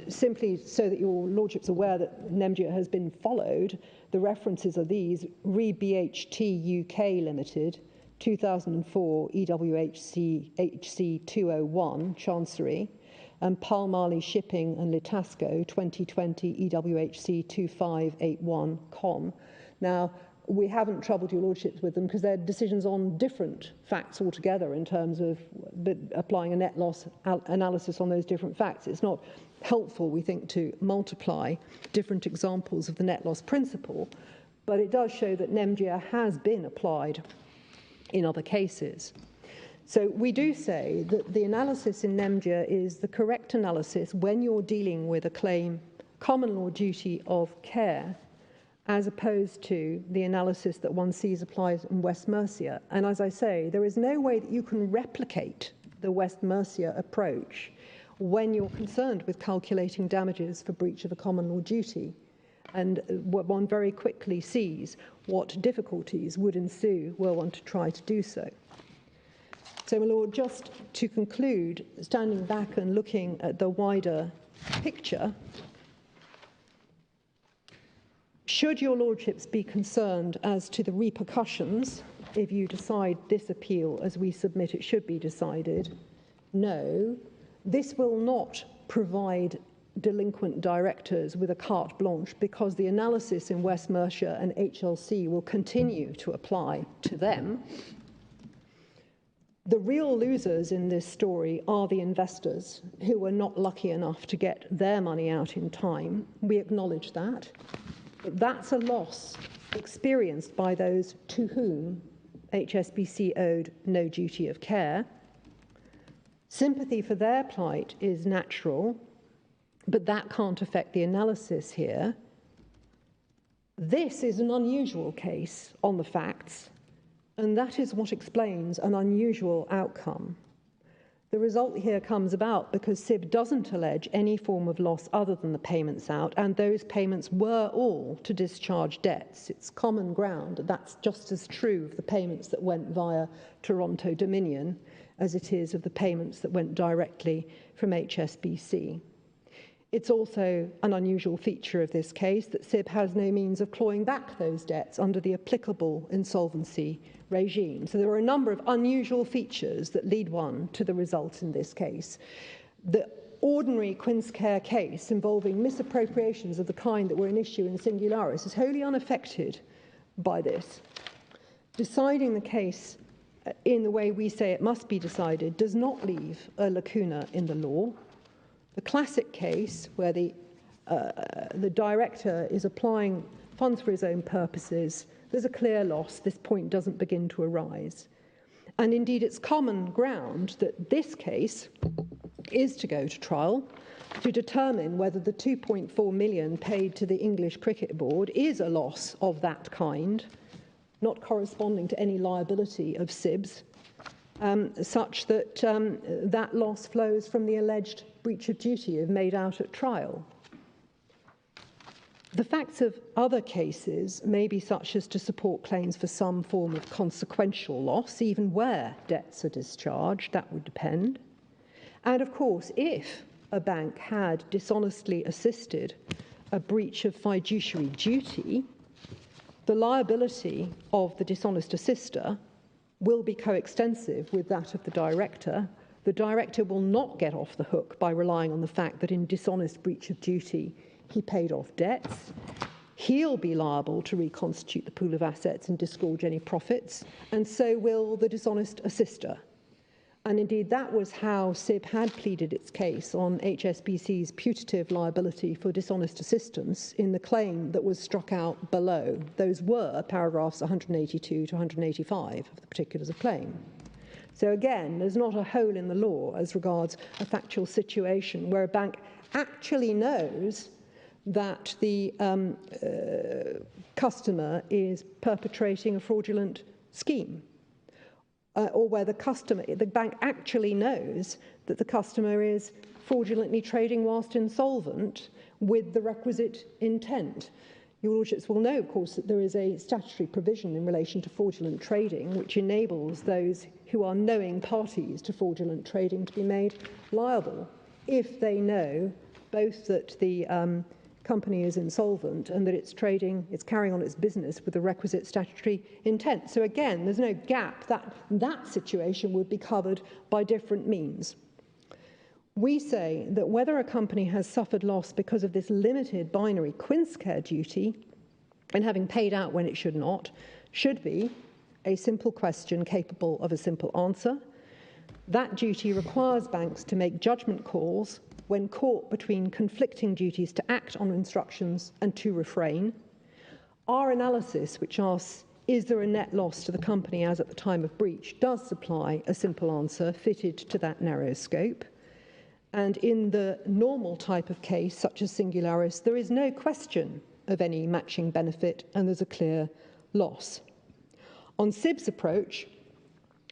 simply so that your lordship's aware that Nemgia has been followed. The references are these: Re-BHT UK Limited, 2004, EWCA HC 201, Chancery, and Palmali Shipping and Litasco, 2020, EWHC 2581, Com. Now, we haven't troubled your lordships with them because they're decisions on different facts altogether in terms of applying a net loss analysis on those different facts. It's not helpful, we think, to multiply different examples of the net loss principle, but it does show that NEMGIA has been applied in other cases. So we do say that the analysis in NEMGIA is the correct analysis when you're dealing with a claim common law duty of care, as opposed to the analysis that one sees applied in West Mercia. And as I say, there is no way that you can replicate the West Mercia approach when you're concerned with calculating damages for breach of a common law duty. And one very quickly sees what difficulties would ensue were one to try to do so. So, my Lord, just to conclude, standing back and looking at the wider picture, should your lordships be concerned as to the repercussions if you decide this appeal as we submit it should be decided? No, this will not provide delinquent directors with a carte blanche, because the analysis in West Mercia and HLC will continue to apply to them. The real losers in this story are the investors who were not lucky enough to get their money out in time. We acknowledge that. But that's a loss experienced by those to whom HSBC owed no duty of care. Sympathy for their plight is natural, but that can't affect the analysis here. This is an unusual case on the facts, and that is what explains an unusual outcome. The result here comes about because Civ doesn't allege any form of loss other than the payments out, and those payments were all to discharge debts. It's common ground, and that's just as true of the payments that went via Toronto Dominion as it is of the payments that went directly from HSBC. It's also an unusual feature of this case that Civ has no means of clawing back those debts under the applicable insolvency regime. So there are a number of unusual features that lead one to the result in this case. The ordinary Quincecare case involving misappropriations of the kind that were an issue in Singularis is wholly unaffected by this. Deciding the case in the way we say it must be decided does not leave a lacuna in the law. The classic case where the director is applying funds for his own purposes, there's a clear loss. This point doesn't begin to arise. And indeed, it's common ground that this case is to go to trial to determine whether the 2.4 million paid to the English Cricket Board is a loss of that kind, not corresponding to any liability of CIBS, such that that loss flows from the alleged breach of duty made out at trial. The facts of other cases may be such as to support claims for some form of consequential loss, even where debts are discharged. That would depend. And of course, if a bank had dishonestly assisted a breach of fiduciary duty, the liability of the dishonest assister will be coextensive with that of the director. The director will not get off the hook by relying on the fact that in dishonest breach of duty he paid off debts. He'll be liable to reconstitute the pool of assets and disgorge any profits, and so will the dishonest assister. And indeed, that was how Civ had pleaded its case on HSBC's putative liability for dishonest assistance in the claim that was struck out below. Those were paragraphs 182 to 185 of the particulars of claim. So again, there's not a hole in the law as regards a factual situation where a bank actually knows that the customer is perpetrating a fraudulent scheme, or where the bank actually knows that the customer is fraudulently trading whilst insolvent with the requisite intent. Your lordships will know, of course, that there is a statutory provision in relation to fraudulent trading which enables those who are knowing parties to fraudulent trading to be made liable if they know both that the company is insolvent and that it's carrying on its business with the requisite statutory intent. So again, there's no gap. That situation would be covered by different means. We say that whether a company has suffered loss because of this limited binary Quincecare duty and having paid out when it should not, should be a simple question capable of a simple answer. That duty requires banks to make judgment calls when caught between conflicting duties to act on instructions and to refrain. Our analysis, which asks, is there a net loss to the company as at the time of breach, does supply a simple answer fitted to that narrow scope. And in the normal type of case, such as singularis, there is no question of any matching benefit and there's a clear loss. On Civ's approach,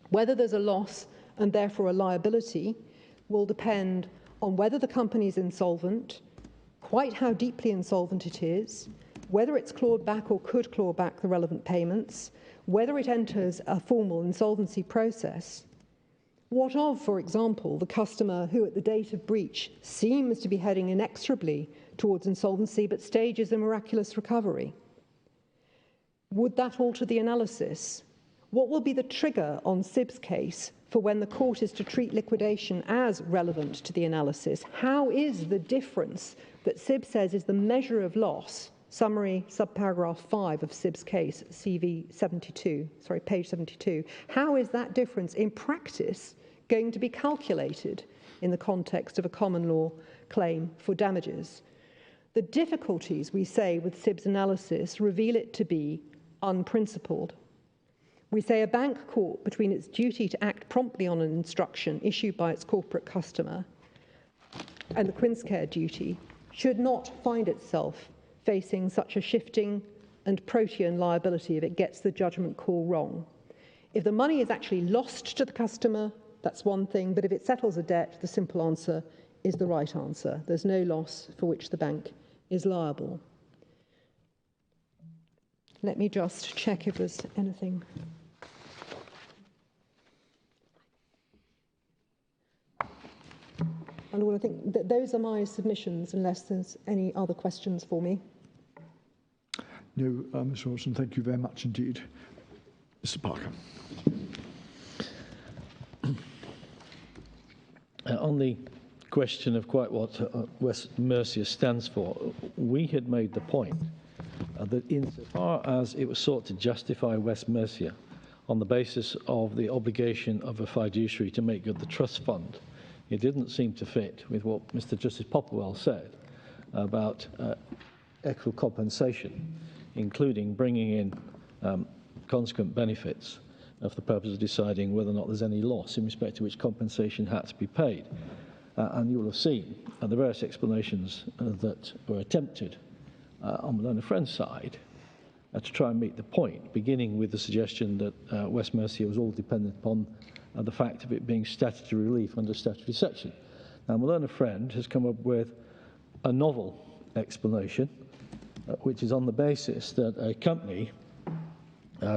whether there's a loss and therefore a liability will depend on whether the company is insolvent, quite how deeply insolvent it is, whether it's clawed back or could claw back the relevant payments, whether it enters a formal insolvency process. What of, for example, the customer who at the date of breach seems to be heading inexorably towards insolvency but stages a miraculous recovery? Would that alter the analysis? What will be the trigger on Civ's case for when the court is to treat liquidation as relevant to the analysis? How is the difference that Civ says is the measure of loss, summary subparagraph 5 of Civ's case, page 72, how is that difference in practice going to be calculated in the context of a common law claim for damages? The difficulties, we say, with Civ's analysis reveal it to be unprincipled. We say a bank caught between its duty to act promptly on an instruction issued by its corporate customer and the Quincecare duty should not find itself facing such a shifting and protean liability if it gets the judgment call wrong. If the money is actually lost to the customer, that's one thing, but if it settles a debt, the simple answer is the right answer. There's no loss for which the bank is liable. Let me just check if there's anything. And I think that those are my submissions, unless there's any other questions for me. No, Ms. Robertson, thank you very much indeed. Mr. Parker. On the question of quite what West Mercia stands for, we had made the point that insofar as it was sought to justify West Mercia on the basis of the obligation of a fiduciary to make good the trust fund, it didn't seem to fit with what Mr. Justice Popplewell said about equitable compensation, including bringing in consequent benefits for the purpose of deciding whether or not there's any loss in respect to which compensation had to be paid. And you will have seen the various explanations that were attempted on the learned friend's side to try and make the point, beginning with the suggestion that West Mercia was all dependent upon the fact of it being statutory relief under statutory section. Now, my learned friend has come up with a novel explanation, which is on the basis that a company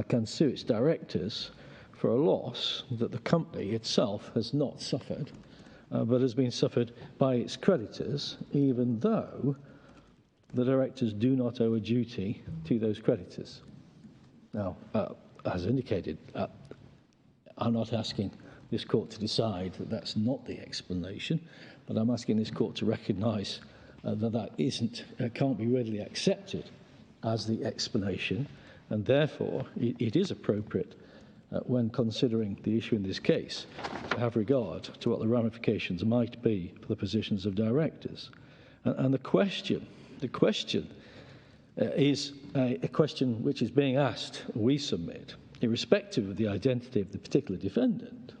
can sue its directors for a loss that the company itself has not suffered, but has been suffered by its creditors, even though the directors do not owe a duty to those creditors. Now, as indicated, I'm not asking this court to decide that that's not the explanation, but I'm asking this court to recognise that that can't be readily accepted as the explanation, and therefore it is appropriate when considering the issue in this case to have regard to what the ramifications might be for the positions of directors. And the question is a question which is being asked, we submit, irrespective of the identity of the particular defendant,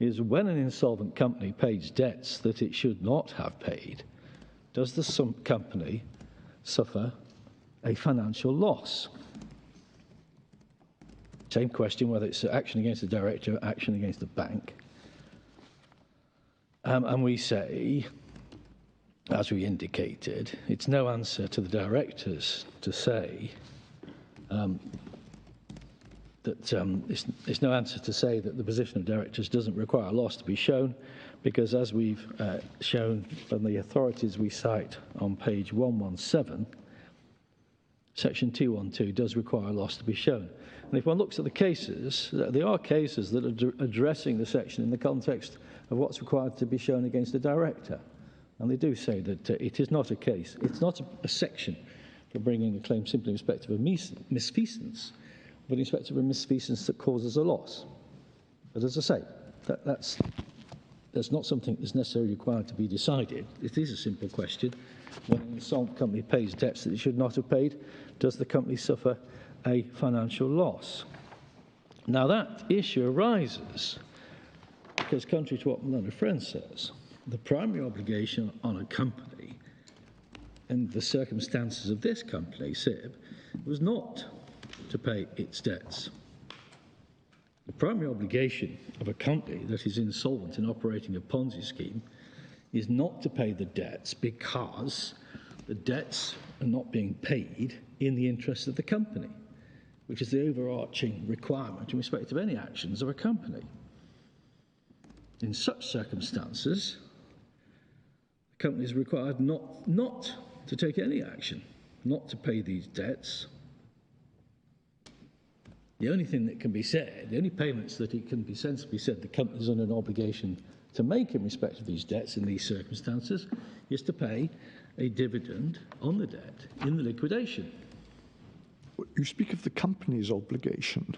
is when an insolvent company pays debts that it should not have paid, does the company suffer a financial loss? Same question whether it's action against the director or action against the bank. And we say, as we indicated, it's no answer to the directors to say it's no answer to say that the position of directors doesn't require loss to be shown, because as we've shown from the authorities we cite on page 117, section 212 does require loss to be shown. And if one looks at the cases, there are cases that are addressing the section in the context of what's required to be shown against a director. And they do say that it is not a case, it's not a section for bringing a claim simply in respect of a misfeasance, but in respect of a misfeasance that causes a loss. But as I say, that's not something that's necessarily required to be decided. It is a simple question. When an insolvent company pays debts that it should not have paid, does the company suffer a financial loss? Now that issue arises because, contrary to what my learned friend says, the primary obligation on a company in the circumstances of this company, Civ, was not to pay its debts. The primary obligation of a company that is insolvent and operating a Ponzi scheme is not to pay the debts because the debts are not being paid in the interest of the company, which is the overarching requirement in respect of any actions of a company. In such circumstances, the company is required not to take any action, not to pay these debts. The only thing that can be said, the only payments that it can be sensibly said the company is under an obligation to make in respect of these debts in these circumstances is to pay a dividend on the debt in the liquidation. You speak of the company's obligation.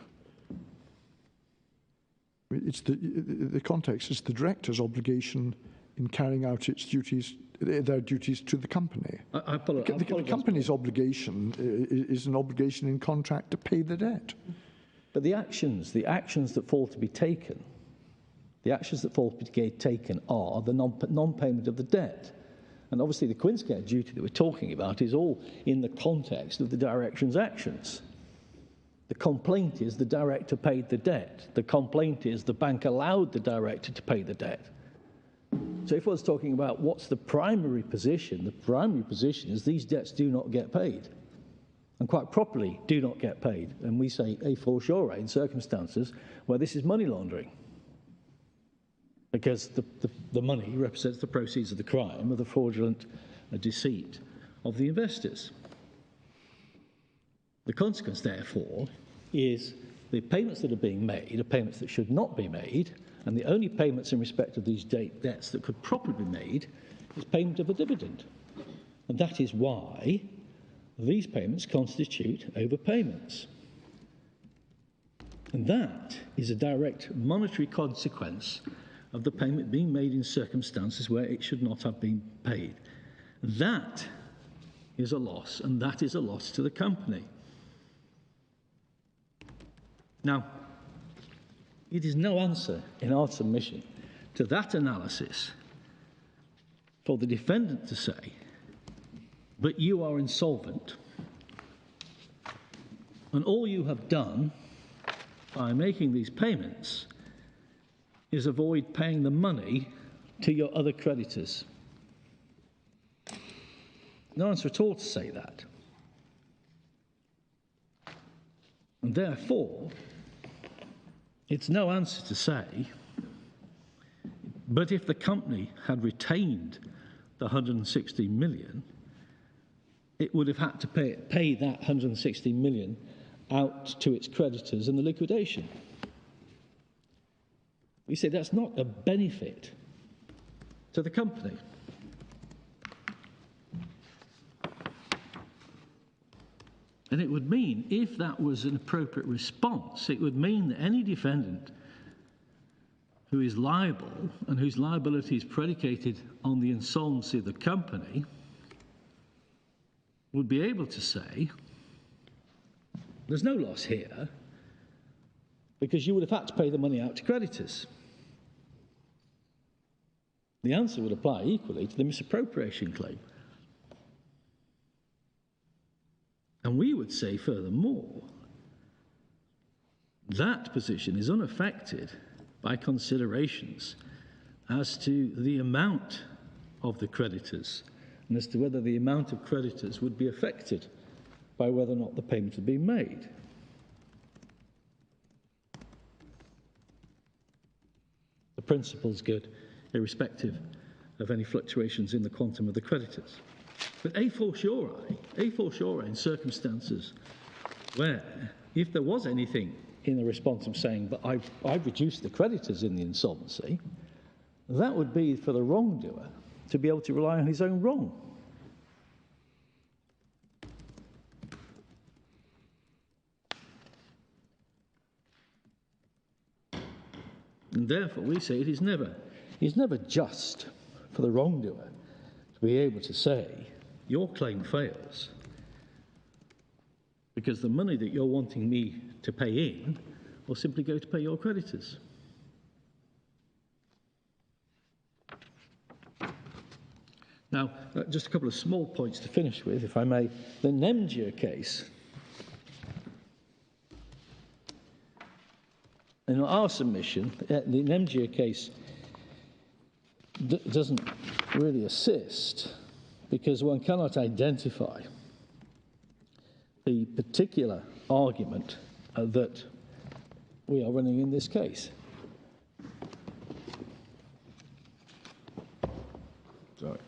It's the context is the director's obligation in carrying out its duties, their duties to the company. The company's obligation is an obligation in contract to pay the debt. But the actions that fall to be taken, are the non-payment of the debt. And obviously the Quincecare duty that we're talking about is all in the context of the director's actions. The complaint is the director paid the debt. The complaint is the bank allowed the director to pay the debt. So if I was talking about what's the primary position is these debts do not get paid. And quite properly do not get paid. And we say a fortiori in circumstances where this is money laundering. Because the money represents the proceeds of the crime, of the fraudulent deceit of the investors. The consequence, therefore, is the payments that are being made are payments that should not be made, and the only payments in respect of these debts that could properly be made is payment of a dividend. And that is why these payments constitute overpayments. And that is a direct monetary consequence of the payment being made in circumstances where it should not have been paid. That is a loss, and that is a loss to the company. Now, it is no answer in our submission to that analysis for the defendant to say, but you are insolvent, and all you have done by making these payments is avoid paying the money to your other creditors. No answer at all to say that. And therefore, it's no answer to say, but if the company had retained the 160 million, it would have had to pay that 160 million out to its creditors in the liquidation. We say that's not a benefit to the company. And it would mean, if that was an appropriate response, it would mean that any defendant who is liable and whose liability is predicated on the insolvency of the company would be able to say, there's no loss here because you would have had to pay the money out to creditors. The answer would apply equally to the misappropriation claim. And we would say, furthermore, that position is unaffected by considerations as to the amount of the creditors and as to whether the amount of creditors would be affected by whether or not the payment had been made. principal's good, irrespective of any fluctuations in the quantum of the creditors. But a fortiori in circumstances where, if there was anything in the response saying, but I've reduced the creditors in the insolvency, that would be for the wrongdoer to be able to rely on his own wrong. And therefore, we say it is never just for the wrongdoer to be able to say, your claim fails, because the money that you're wanting me to pay in will simply go to pay your creditors. Now, just a couple of small points to finish with, if I may. The Nemgia case, in our submission, the Nemgia case doesn't really assist, because one cannot identify the particular argument that we are running in this case. Sorry.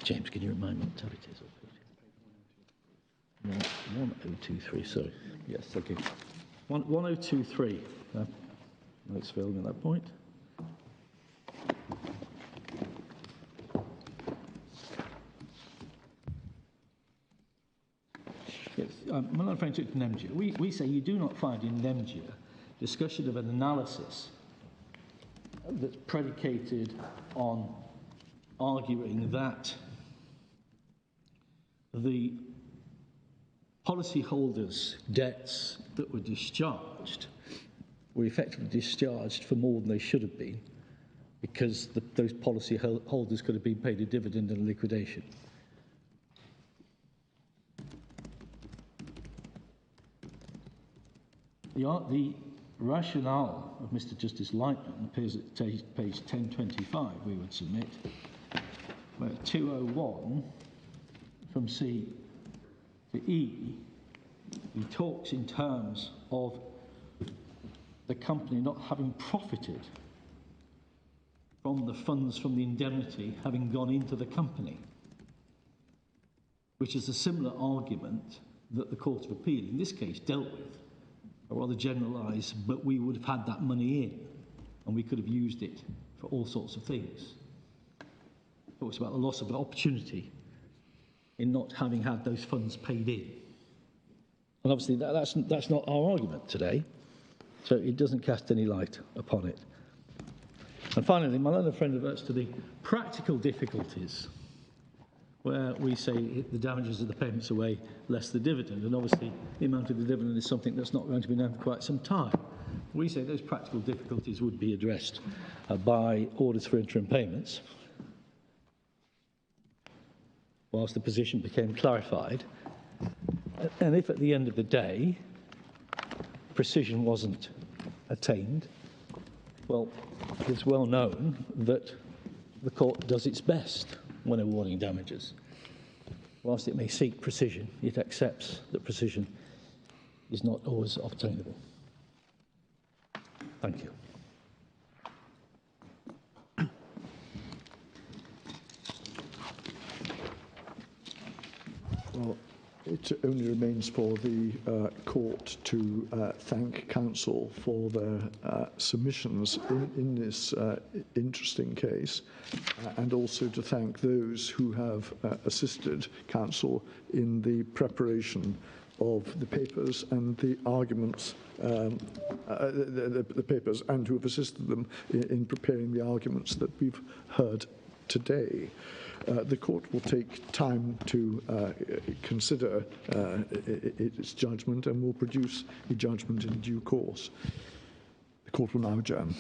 James, can you remind me what tab it is? 1023, sorry. Yes, thank you. 1023. Notes failing at that point. Yes, I'm not referring to Nemgia. We say you do not find in Nemgia discussion of an analysis that's predicated on arguing that the policyholders' debts that were discharged were effectively discharged for more than they should have been, because those policyholders could have been paid a dividend and a liquidation. The rationale of Mr. Justice Lightman appears at page 1025, we would submit, where 201 from C to E, he talks in terms of the company not having profited from the funds from the indemnity having gone into the company, which is a similar argument that the Court of Appeal in this case dealt with, a rather generalised, but we would have had that money in and we could have used it for all sorts of things. It talks about the loss of an opportunity in not having had those funds paid in. And obviously that's not our argument today, so it doesn't cast any light upon it. And finally, my learned friend reverts to the practical difficulties, where we say the damages of the payments away less the dividend, and obviously the amount of the dividend is something that's not going to be known for quite some time. We say those practical difficulties would be addressed by orders for interim payments, whilst the position became clarified. And if at the end of the day precision wasn't attained, well, it's well known that the court does its best when awarding damages. Whilst it may seek precision, it accepts that precision is not always obtainable. Thank you. Well, it only remains for the court to thank counsel for their submissions in this interesting case, and also to thank those who have assisted counsel in the preparation of the papers and the arguments, the papers, and who have assisted them in preparing the arguments that we've heard today. The court will take time to consider its judgment and will produce a judgment in due course. The court will now adjourn.